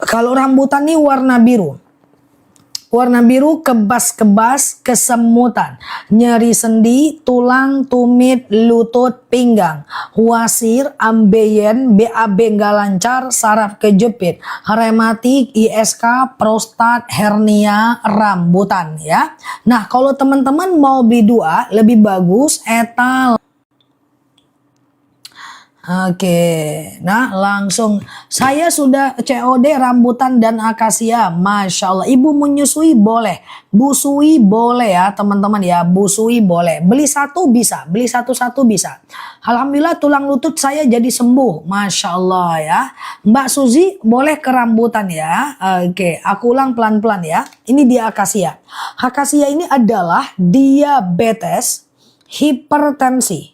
Kalau rambutan nih warna biru. Warna biru kebas-kebas, kesemutan, nyeri sendi, tulang, tumit, lutut, pinggang, wasir, ambeien, BAB nggak lancar, saraf kejepit, rematik, ISK, prostat, hernia, rambutan ya. Nah kalau teman-teman mau beli dua lebih bagus etal. Oke, nah langsung saya sudah COD rambutan dan akasia, Masya Allah. Ibu menyusui boleh, busui boleh ya teman-teman ya, busui boleh. Beli satu bisa, beli satu-satu bisa. Alhamdulillah tulang lutut saya jadi sembuh, Masya Allah ya. Mbak Suzy boleh ke rambutan ya. Oke, aku ulang pelan-pelan ya. Ini dia akasia. Akasia ini adalah diabetes, hipertensi,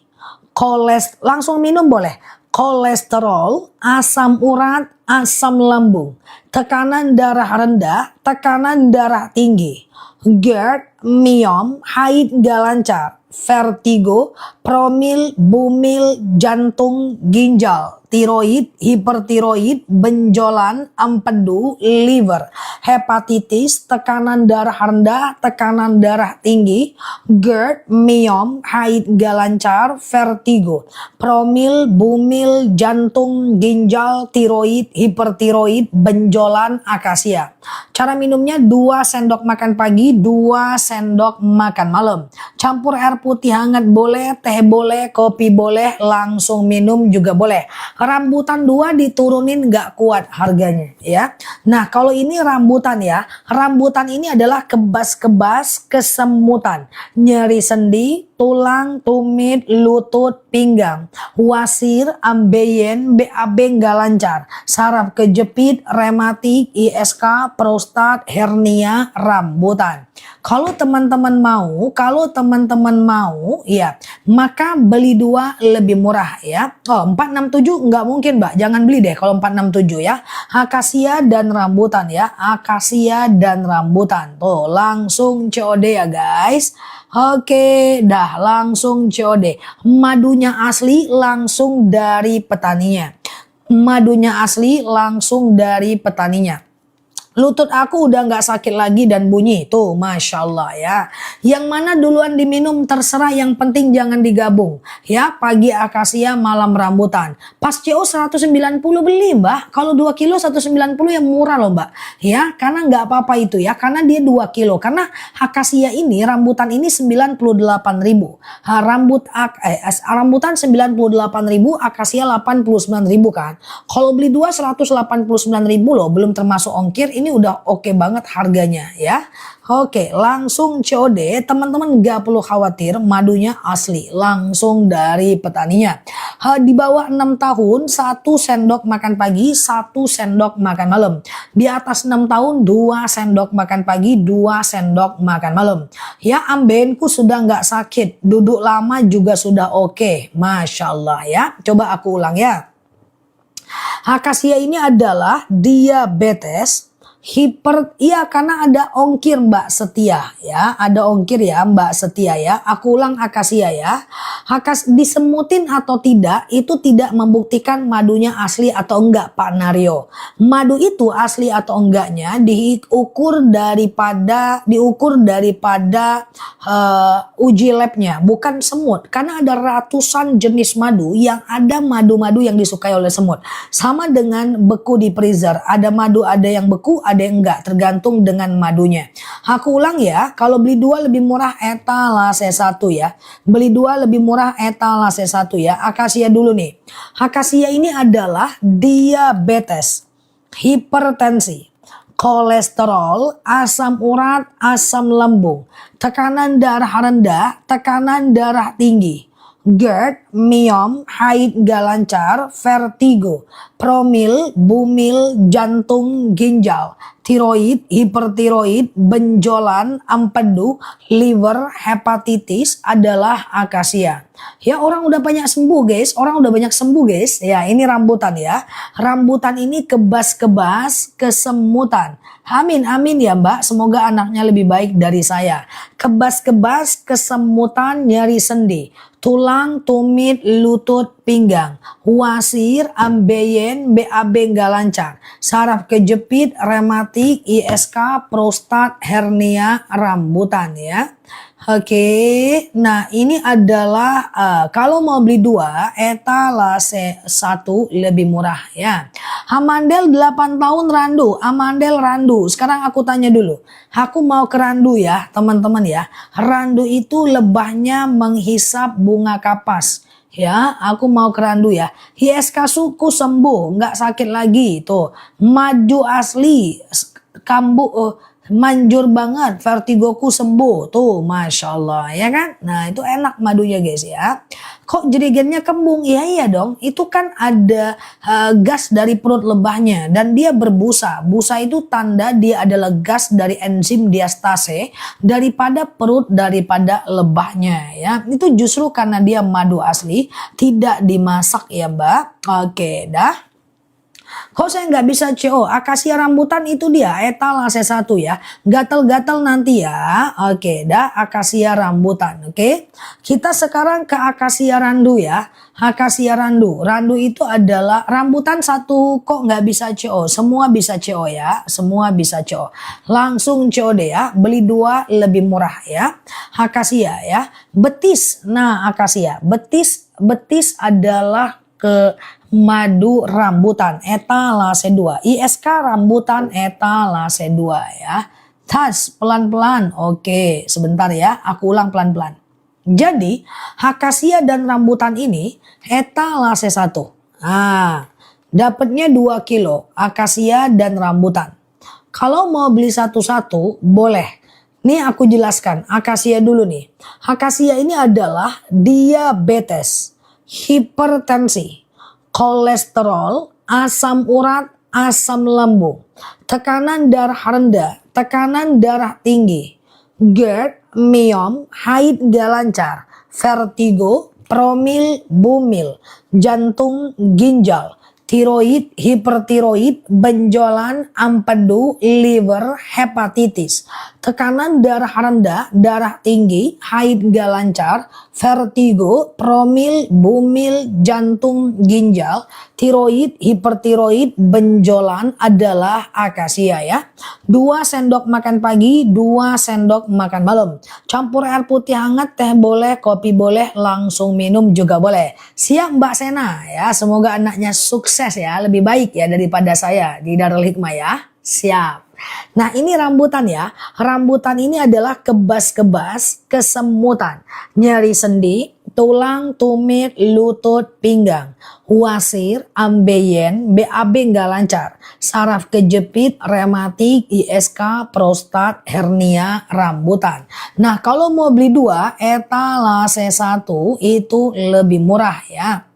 langsung minum boleh, kolesterol, asam urat, asam lambung, tekanan darah rendah, tekanan darah tinggi, GERD, miom, haid gak lancar, vertigo, promil, bumil, jantung, ginjal, tiroid, hipertiroid, benjolan, empedu, liver, hepatitis, tekanan darah rendah, tekanan darah tinggi, GERD, miom, haid gak lancar, vertigo, promil, bumil, jantung, ginjal, tiroid, hipertiroid, benjolan, akasia. Cara minumnya 2 sendok makan pagi, 2 sendok makan malam. Campur air putih hangat boleh, teh boleh, kopi boleh, langsung minum juga boleh. Rambutan 2 diturunin nggak kuat harganya ya. Nah kalau ini rambutan ya, rambutan ini adalah kebas-kebas, kesemutan, nyeri sendi, tulang, tumit, lutut, pinggang, wasir, ambeien, BAB nggak lancar, saraf kejepit, rematik, ISK, prostat, hernia, rambutan. Kalau teman-teman mau ya, maka beli 2 lebih murah ya. Oh, 467 nggak mungkin, Mbak. Jangan beli deh kalau 467 ya. Akasia dan rambutan ya. Akasia dan rambutan. Tuh, langsung COD ya, guys. Oke, dah langsung COD. Madunya asli langsung dari petaninya. Madunya asli langsung dari petaninya. Lutut aku udah nggak sakit lagi dan bunyi. Tuh, Masya Allah ya. Yang mana duluan diminum terserah, yang penting jangan digabung. Ya, pagi akasia, malam rambutan. Pas CO 190 beli, Mbak. Kalau 2 kilo 190 yang murah loh, Mbak. Ya, karena nggak apa-apa itu ya. Karena dia 2 kilo. Karena akasia ini, rambutan ini 98.000. Rambutan 98.000, akasia 89.000 kan. Kalau beli 2 189.000 loh, belum termasuk ongkir. Ini udah oke banget harganya ya. Oke, langsung COD. Teman-teman gak perlu khawatir, madunya asli langsung dari petaninya. Di bawah 6 tahun 1 sendok makan pagi, 1 sendok makan malam. Di atas 6 tahun 2 sendok makan pagi, 2 sendok makan malam. Ya, ambenku sudah nggak sakit, duduk lama juga sudah oke. Masya Allah ya. Coba aku ulang ya. Akasia ini adalah diabetes, iya karena ada ongkir Mbak Setia ya, ada ongkir ya Mbak Setia ya. Aku ulang akasia ya. Disemutin atau tidak itu tidak membuktikan madunya asli atau enggak, Pak Naryo. Madu itu asli atau enggaknya diukur daripada uji labnya, bukan semut. Karena ada ratusan jenis madu, yang ada madu-madu yang disukai oleh semut. Sama dengan beku di freezer, ada madu ada yang beku, ada yang enggak, tergantung dengan madunya. Aku ulang ya, kalau beli 2 lebih murah etalase 1 ya. Beli 2 lebih murah etalase 1 ya. Akasia dulu nih. Akasia ini adalah diabetes, hipertensi, kolesterol, asam urat, asam lambung, tekanan darah rendah, tekanan darah tinggi, GERD, miom, haid gak lancar, vertigo, promil, bumil, jantung, ginjal, tiroid, hipertiroid, benjolan, empedu, liver, hepatitis adalah akasia. Ya, orang udah banyak sembuh guys, Ya, ini rambutan ya. Rambutan ini kebas-kebas, kesemutan. Amin, amin ya Mbak, semoga anaknya lebih baik dari saya. Kebas-kebas, kesemutan, nyeri sendi, tulang, tumit, lutut, pinggang, wasir, ambeien, BAB nggak lancar, saraf kejepit, rematik, ISK, prostat, hernia, rambutan ya. Oke, nah ini adalah kalau mau beli 2 etalase 1 lebih murah ya. Amandel 8 tahun randu, amandel randu. Sekarang aku tanya dulu, aku mau ke randu ya teman-teman ya. Randu itu lebahnya menghisap bunga kapas. Ya, aku mau ke randu ya. ISK suku sembuh, nggak sakit lagi tuh. Maju asli, kambuh manjur banget, vertigoku sembuh tuh, Masya Allah ya kan. Nah itu enak madunya guys ya. Kok jerigennya kembung? Iya dong, itu kan ada gas dari perut lebahnya dan dia berbusa. Busa itu tanda dia adalah gas dari enzim diastase daripada perut, daripada lebahnya ya. Itu justru karena dia madu asli, tidak dimasak ya Mbak. Oke dah. Kok saya nggak bisa CO? Akasia rambutan itu dia etalase 1 ya. Gatel-gatel nanti ya. Oke, dah akasia rambutan. Oke. Kita sekarang ke akasia randu ya. Akasia randu. Randu itu adalah rambutan 1 kok nggak bisa CO. Semua bisa CO ya. Semua bisa CO. Langsung COD ya. Beli 2 lebih murah ya. Akasia ya. Betis. Nah, akasia. Betis adalah ke madu rambutan etalase 2. ISK rambutan etalase 2 ya. Tas pelan-pelan. Oke, sebentar ya. Aku ulang pelan-pelan. Jadi, akasia dan rambutan ini etalase 1. Nah, dapatnya 2 kilo akasia dan rambutan. Kalau mau beli satu-satu boleh. Nih aku jelaskan akasia dulu nih. Akasia ini adalah diabetes, hipertensi, kolesterol, asam urat, asam lambung, tekanan darah rendah, tekanan darah tinggi, GERD, myom, haid gak lancar, vertigo, promil, bumil, jantung, ginjal, tiroid, hipertiroid, benjolan, empedu, liver, hepatitis, tekanan darah rendah, darah tinggi, haid gak lancar, vertigo, promil, bumil, jantung, ginjal, tiroid, hipertiroid, benjolan adalah akasia ya. 2 sendok makan pagi, 2 sendok makan malam. Campur air putih hangat, teh boleh, kopi boleh, langsung minum juga boleh. Siap Mbak Sena ya, semoga anaknya sukses ya, lebih baik ya daripada saya di Darul Hikmah ya. Siap. Nah ini rambutan ya, rambutan ini adalah kebas-kebas, kesemutan, nyeri sendi, tulang, tumit, lutut, pinggang, wasir, ambeien, BAB nggak lancar, saraf kejepit, rematik, ISK, prostat, hernia, rambutan. Nah kalau mau beli 2, etalase 1 itu lebih murah ya.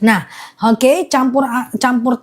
Nah, oke, campur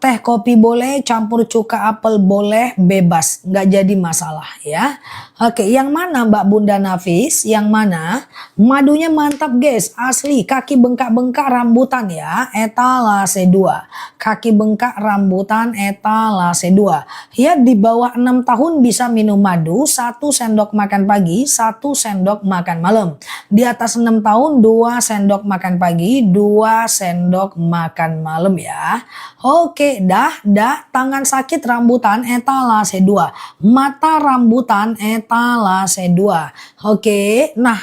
teh kopi boleh, campur cuka apel boleh, bebas, nggak jadi masalah ya. Oke, yang mana Mbak Bunda Nafis? Yang mana? Madunya mantap guys, asli, kaki bengkak-bengkak rambutan ya, etalase 2. Kaki bengkak rambutan etalase 2. Ya di bawah 6 tahun bisa minum madu, 1 sendok makan pagi, 1 sendok makan malam. Di atas 6 tahun 2 sendok makan pagi, 2 sendok makan malam ya. Oke, dah, tangan sakit rambutan etalase 2. Mata rambutan etalase 2. Oke, nah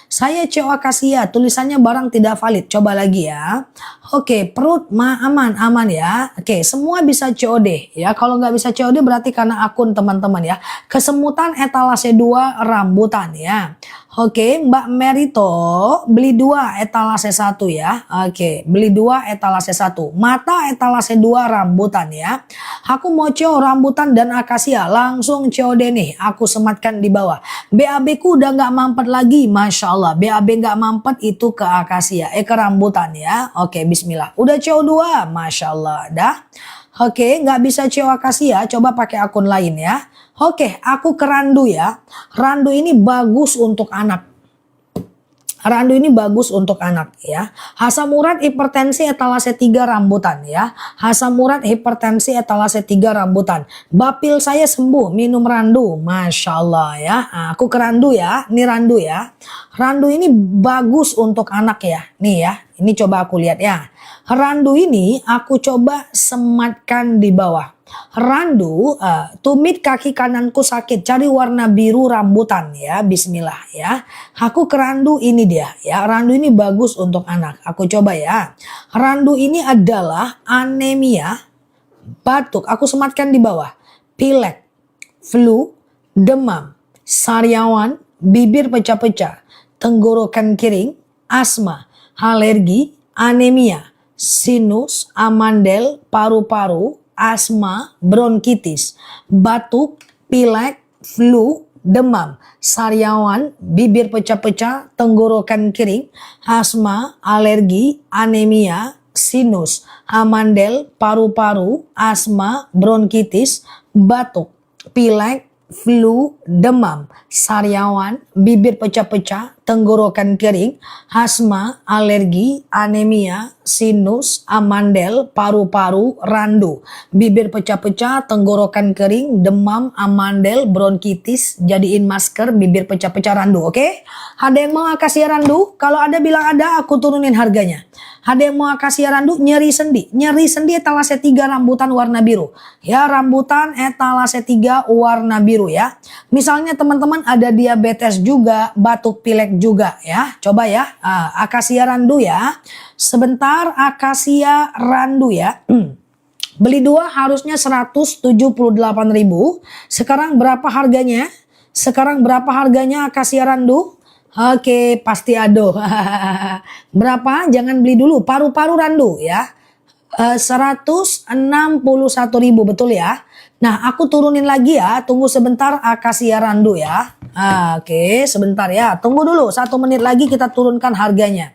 saya CO akasia, tulisannya barang tidak valid. Coba lagi ya. Oke, perut aman ya. Oke, semua bisa COD ya. Kalau nggak bisa COD berarti karena akun teman-teman ya. Kesemutan etalase 2 rambutan ya. Oke, Mbak Merito beli 2 etalase 1 ya. Oke, beli 2 etalase 1. Mata etalase 2 rambutan ya. Aku mau CO rambutan dan akasia, langsung COD nih. Aku sematkan di bawah. BAB ku udah nggak mampet lagi, Masya Allah. BAB nggak mampet itu ke akasia, ke rambutan ya. Oke, bismillah. Udah CO 2, Masya Allah. Dah. Oke, nggak bisa CO akasia, coba pakai akun lain ya. Oke, aku ke randu ya. Randu ini bagus untuk anak. Randu ini bagus untuk anak ya. Asam urat hipertensi etalase 3 rambutan ya. Asam urat hipertensi etalase 3 rambutan. Bapil saya sembuh minum randu. Masya Allah ya. Nah, aku ke randu ya. Ini randu ya. Randu ini bagus untuk anak ya. Nih ya. Ini coba aku lihat ya. Randu ini aku coba sematkan di bawah. Randu, tumit kaki kananku sakit, cari warna biru rambutan ya, bismillah ya. Aku ke randu ini dia ya, randu ini bagus untuk anak. Aku coba ya. Randu ini adalah anemia, batuk, aku sematkan di bawah. Pilek, flu, demam, sariawan, bibir pecah-pecah, tenggorokan kering, asma, alergi, anemia, sinus, amandel, paru-paru, asma, bronkitis, batuk, pilek, flu, demam, sariawan, bibir pecah-pecah, tenggorokan kering, asma, alergi, anemia, sinus, amandel, paru-paru, asma, bronkitis, batuk, pilek, flu, demam, sariawan, bibir pecah-pecah, tenggorokan kering, asma, alergi, anemia, sinus, amandel, paru-paru, randu, bibir pecah-pecah, tenggorokan kering, demam, amandel, bronkitis, jadiin masker, bibir pecah-pecah, randu, oke? Ada yang mau akasia randu? Kalau ada bilang ada, aku turunin harganya. Ada yang mau akasia randu? Nyeri sendi etalase 3 rambutan warna biru. Ya, rambutan etalase 3 warna biru ya. Misalnya teman-teman ada diabetes juga, batuk pilek juga ya. Coba ya, akasia randu ya. Sebentar, akasia randu ya. Beli 2 harusnya 178.000. Sekarang berapa harganya? Akasia randu? Oke, pasti ado. Berapa? Jangan beli dulu. Paru-paru randu ya. 161.000, betul ya. Nah, aku turunin lagi ya. Tunggu sebentar, akasia randu ya. Oke, sebentar ya. Tunggu dulu, 1 menit lagi kita turunkan harganya.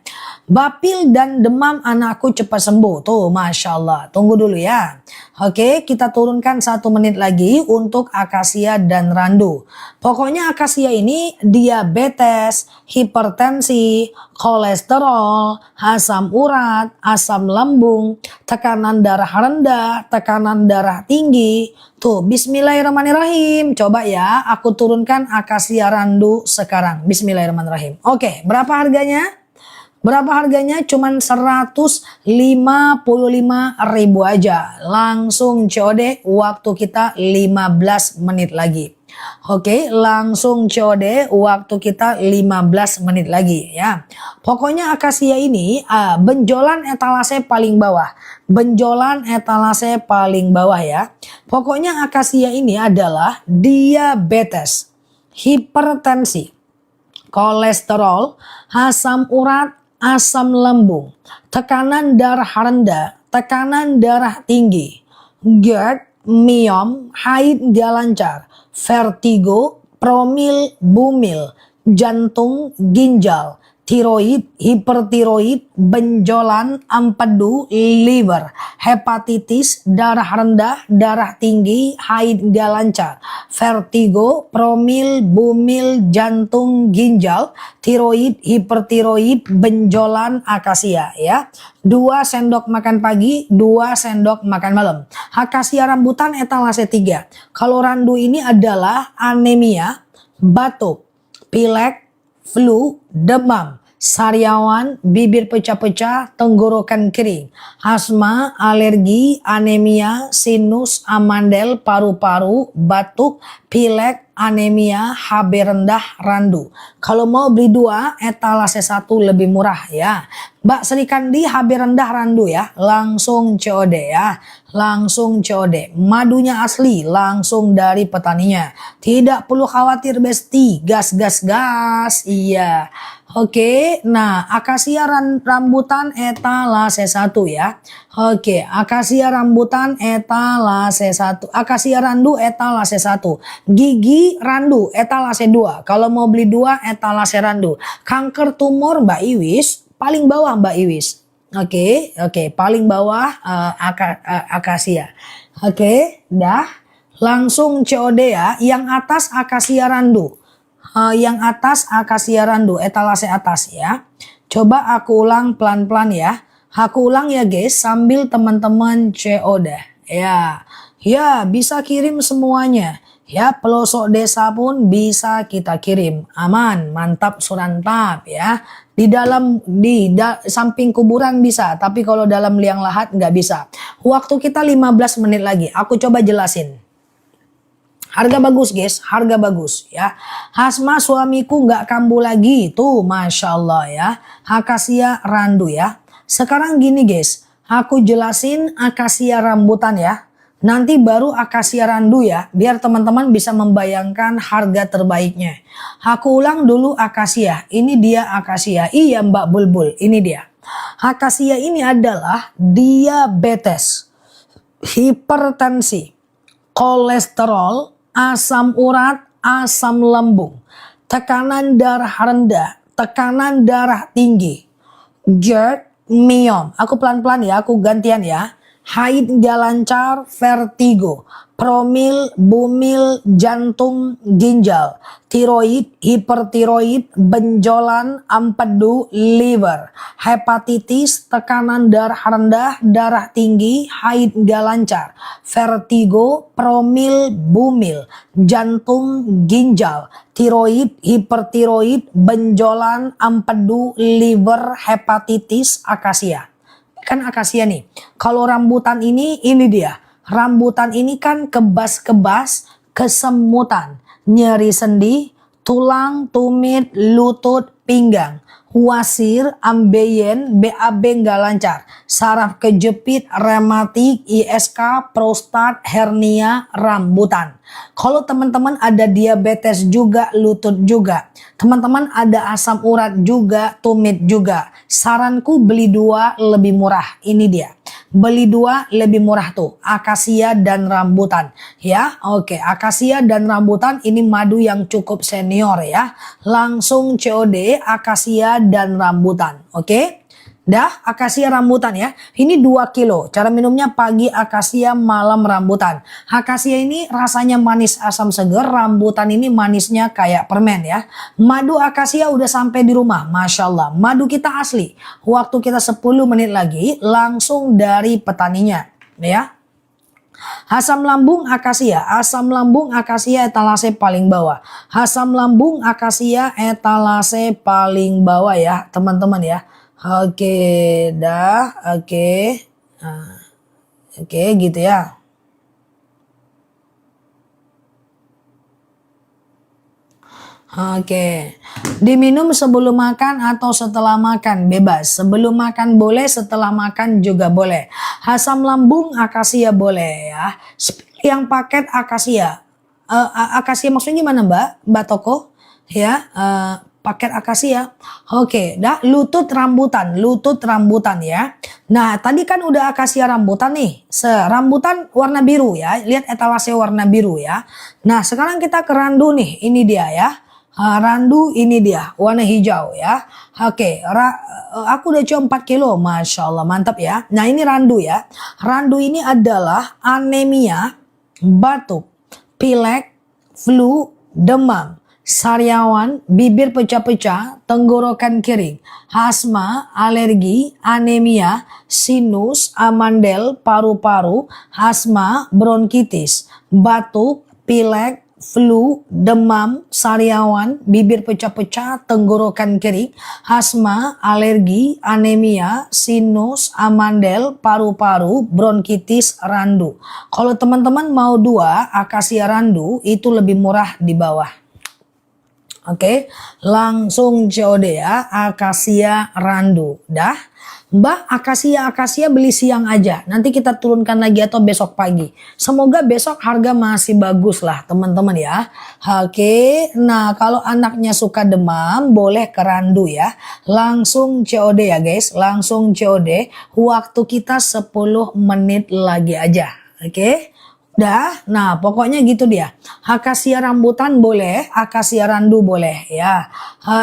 Bapil dan demam anakku cepat sembuh. Tuh, Masya Allah. Tunggu dulu ya. Oke, kita turunkan 1 menit lagi untuk akasia dan randu. Pokoknya akasia ini diabetes, hipertensi, kolesterol, asam urat, asam lambung, tekanan darah rendah, tekanan darah tinggi. Tuh, bismillahirrahmanirrahim. Coba ya, aku turunkan akasia randu sekarang. Bismillahirrahmanirrahim. Oke, berapa harganya? Berapa harganya? Cuman 155.000 aja. Langsung COD, waktu kita 15 menit lagi. Oke, langsung COD, waktu kita 15 menit lagi ya. Pokoknya akasia ini benjolan etalase paling bawah. Benjolan etalase paling bawah ya. Pokoknya akasia ini adalah diabetes, hipertensi, kolesterol, asam urat, asam lambung, tekanan darah rendah, tekanan darah tinggi, GERD, miom, haid gak lancar, vertigo, promil, bumil, jantung, ginjal, tiroid, hipertiroid, benjolan, empedu, liver, hepatitis, darah rendah, darah tinggi, haid gak lancar, vertigo, promil, bumil, jantung, ginjal, tiroid, hipertiroid, benjolan, akasia ya. 2 sendok makan pagi, 2 sendok makan malam. Akasia rambutan etalase 3. Kalau randu ini adalah anemia, batuk, pilek, flu, demam, sariawan, bibir pecah-pecah, tenggorokan kering, asma, alergi, anemia, sinus, amandel, paru-paru, batuk, pilek, anemia, HB rendah, randu. Kalau mau beli 2, etalase 1 lebih murah ya. Mbak Sri Kandi HB rendah randu ya. Langsung COD ya. Langsung COD. Madunya asli, langsung dari petaninya. Tidak perlu khawatir besti. Gas, gas, gas. Iya. Oke, nah akasia rambutan etalase 1 ya. Oke, akasia rambutan etalase 1. Akasia randu etalase 1. Gigi randu etalase 2. Kalau mau beli 2 etalase randu. Kanker tumor Mbak Iwis paling bawah Mbak Iwis. Oke, paling bawah akasia. Oke, dah. Langsung COD ya. Yang atas akasia randu. Yang atas akasia randu etalase atas ya. Coba aku ulang pelan-pelan ya. Aku ulang ya guys sambil teman-teman COD ya. Ya bisa kirim semuanya ya, pelosok desa pun bisa kita kirim. Aman, mantap surantap ya. Di samping kuburan bisa, tapi kalau dalam liang lahat nggak bisa. Waktu kita 15 menit lagi. Aku coba jelasin. Harga bagus guys, harga bagus ya. Asma suamiku nggak kambuh lagi, tuh Masya Allah ya. Akasia randu ya. Sekarang gini guys, aku jelasin akasia rambutan ya. Nanti baru akasia randu ya, biar teman-teman bisa membayangkan harga terbaiknya. Aku ulang dulu akasia, ini dia akasia. Iya Mbak Bulbul, ini dia. Akasia ini adalah diabetes, hipertensi, kolesterol, asam urat, asam lambung, tekanan darah rendah, tekanan darah tinggi, GERD, miom. Aku pelan-pelan ya, aku gantian ya. Haid gak lancar, vertigo, promil, bumil, jantung, ginjal, tiroid, hipertiroid, benjolan, empedu, liver, hepatitis, tekanan darah rendah, darah tinggi, haid gak lancar, vertigo, promil, bumil, jantung, ginjal, tiroid, hipertiroid, benjolan, empedu, liver, hepatitis, akasia. Kan akasia nih. Kalau rambutan ini dia. Rambutan ini kan kebas-kebas, kesemutan, nyeri sendi, tulang, tumit, lutut, pinggang, wasir, ambeien, BAB nggak lancar, saraf kejepit, rematik, ISK, prostat, hernia, rambutan. Kalau teman-teman ada diabetes juga, lutut juga, teman-teman ada asam urat juga, tumit juga, saranku beli 2 lebih murah. Ini dia. Beli 2 lebih murah tuh, akasia dan rambutan ya. Oke, akasia dan rambutan ini madu yang cukup senior ya. Langsung COD akasia dan rambutan. Oke. Dah, akasia rambutan ya. Ini 2 kilo. Cara minumnya pagi akasia, malam rambutan. Akasia ini rasanya manis asam seger. Rambutan ini manisnya kayak permen ya. Madu akasia udah sampai di rumah. Masya Allah. Madu kita asli. Waktu kita 10 menit lagi langsung dari petaninya. Ya. Asam lambung akasia etalase paling bawah. Asam lambung akasia etalase paling bawah ya teman-teman ya. Oke, dah, oke. Nah, oke gitu ya. Oke, diminum sebelum makan atau setelah makan bebas. Sebelum makan boleh, setelah makan juga boleh. Asam lambung akasia boleh ya. Yang paket akasia, akasia maksudnya gimana Mbak Toko? Ya, paket akasia. Oke, dah lutut rambutan ya. Nah, tadi kan udah akasia rambutan nih. Rambutan warna biru ya. Lihat etalase warna biru ya. Nah, sekarang kita ke randu nih. Ini dia ya. Randu ini dia warna hijau ya. Oke, aku udah coba 4 kilo. Masya Allah, mantap ya. Nah, ini randu ya. Randu ini adalah anemia, batuk, pilek, flu, demam, sariawan, bibir pecah-pecah, tenggorokan kering, asma, alergi, anemia, sinus, amandel, paru-paru, asma, bronkitis, batuk, pilek, flu, demam, sariawan, bibir pecah-pecah, tenggorokan kering, asma, alergi, anemia, sinus, amandel, paru-paru, bronkitis, randu. Kalau teman-teman mau 2 akasia randu itu lebih murah di bawah. Oke, langsung COD ya, akasia randu. Dah, Mbak, akasia beli siang aja. Nanti kita turunkan lagi atau besok pagi. Semoga besok harga masih bagus lah teman-teman ya. Oke, nah kalau anaknya suka demam boleh ke randu ya. Langsung COD ya guys, langsung COD. Waktu kita 10 menit lagi aja. Oke. Dah, nah pokoknya gitu dia. Akasia rambutan boleh, akasia randu boleh ya.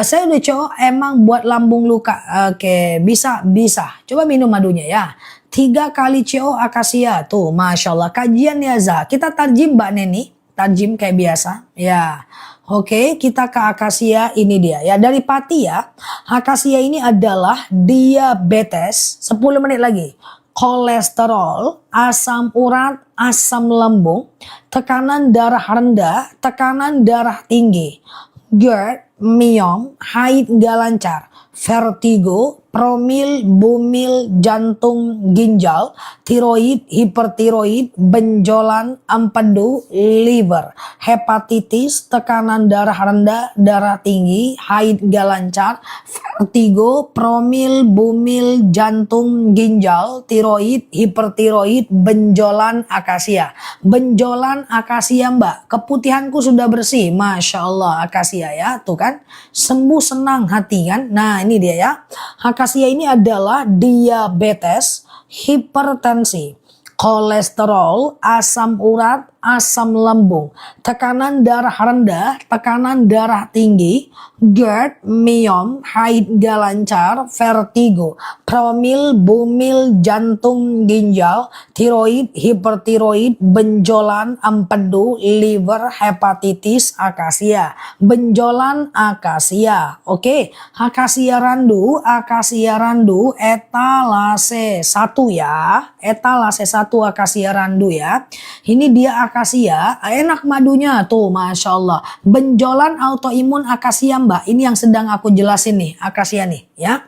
Saya udah coba emang buat lambung luka. Oke, bisa. Coba minum madunya ya. 3 kali CO akasia tuh, masya Allah. Kajian ya Za. Kita tarjim Mbak Neni, tarjim kayak biasa ya. Oke, kita ke akasia ini dia ya. Dari Pati ya. Akasia ini adalah diabetes. 10 menit lagi. Kolesterol, asam urat, asam lambung, tekanan darah rendah, tekanan darah tinggi, GERD, myom, haid gak lancar, vertigo, promil, bumil, jantung, ginjal, tiroid, hipertiroid, benjolan, empedu, liver, hepatitis, tekanan darah rendah, darah tinggi, haid gak lancar, vertigo, promil, bumil, jantung, ginjal, tiroid, hipertiroid, benjolan akasia. Benjolan akasia Mbak, keputihanku sudah bersih, Masya Allah akasia ya, tuh kan, sembuh senang hati kan. Nah ini dia ya, akasia ini adalah diabetes, hipertensi, kolesterol, asam urat, asam lambung, tekanan darah rendah, tekanan darah tinggi, GERD, myom, haid gak lancar, vertigo, promil, bumil, jantung, ginjal, tiroid, hipertiroid, benjolan, empedu, liver, hepatitis, akasia. Benjolan akasia. Oke, akasia randu etalase 1 ya. Etalase 1 akasia randu ya. Ini dia akasia, enak madunya tuh, Masya Allah. Benjolan autoimun akasia Mbak, ini yang sedang aku jelasin nih, akasia nih ya.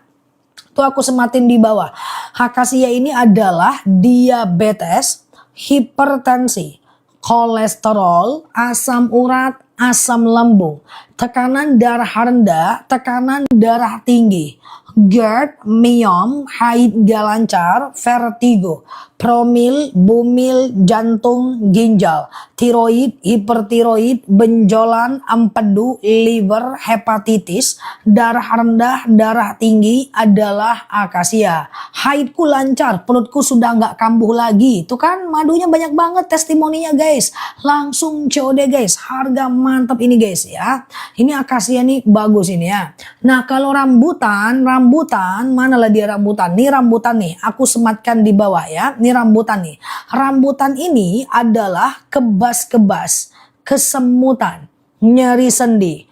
Tuh aku sematin di bawah. Akasia ini adalah diabetes, hipertensi, kolesterol, asam urat, asam lambung, tekanan darah rendah, tekanan darah tinggi, GERD, myom, haid gak lancar, vertigo, promil, bumil, jantung, ginjal, tiroid, hipertiroid, benjolan, empedu, liver, hepatitis, darah rendah, darah tinggi adalah akasia. Haidku lancar, perutku sudah nggak kambuh lagi. Itu kan madunya banyak banget testimoninya guys. Langsung COD guys, harga mantap ini guys ya. Ini akasia nih bagus ini ya. Nah kalau rambutan rambutan, manalah dia rambutan? Nih rambutan nih, aku sematkan di bawah ya. Nih rambutan nih. Rambutan ini adalah kebas-kebas, kesemutan, nyeri sendi,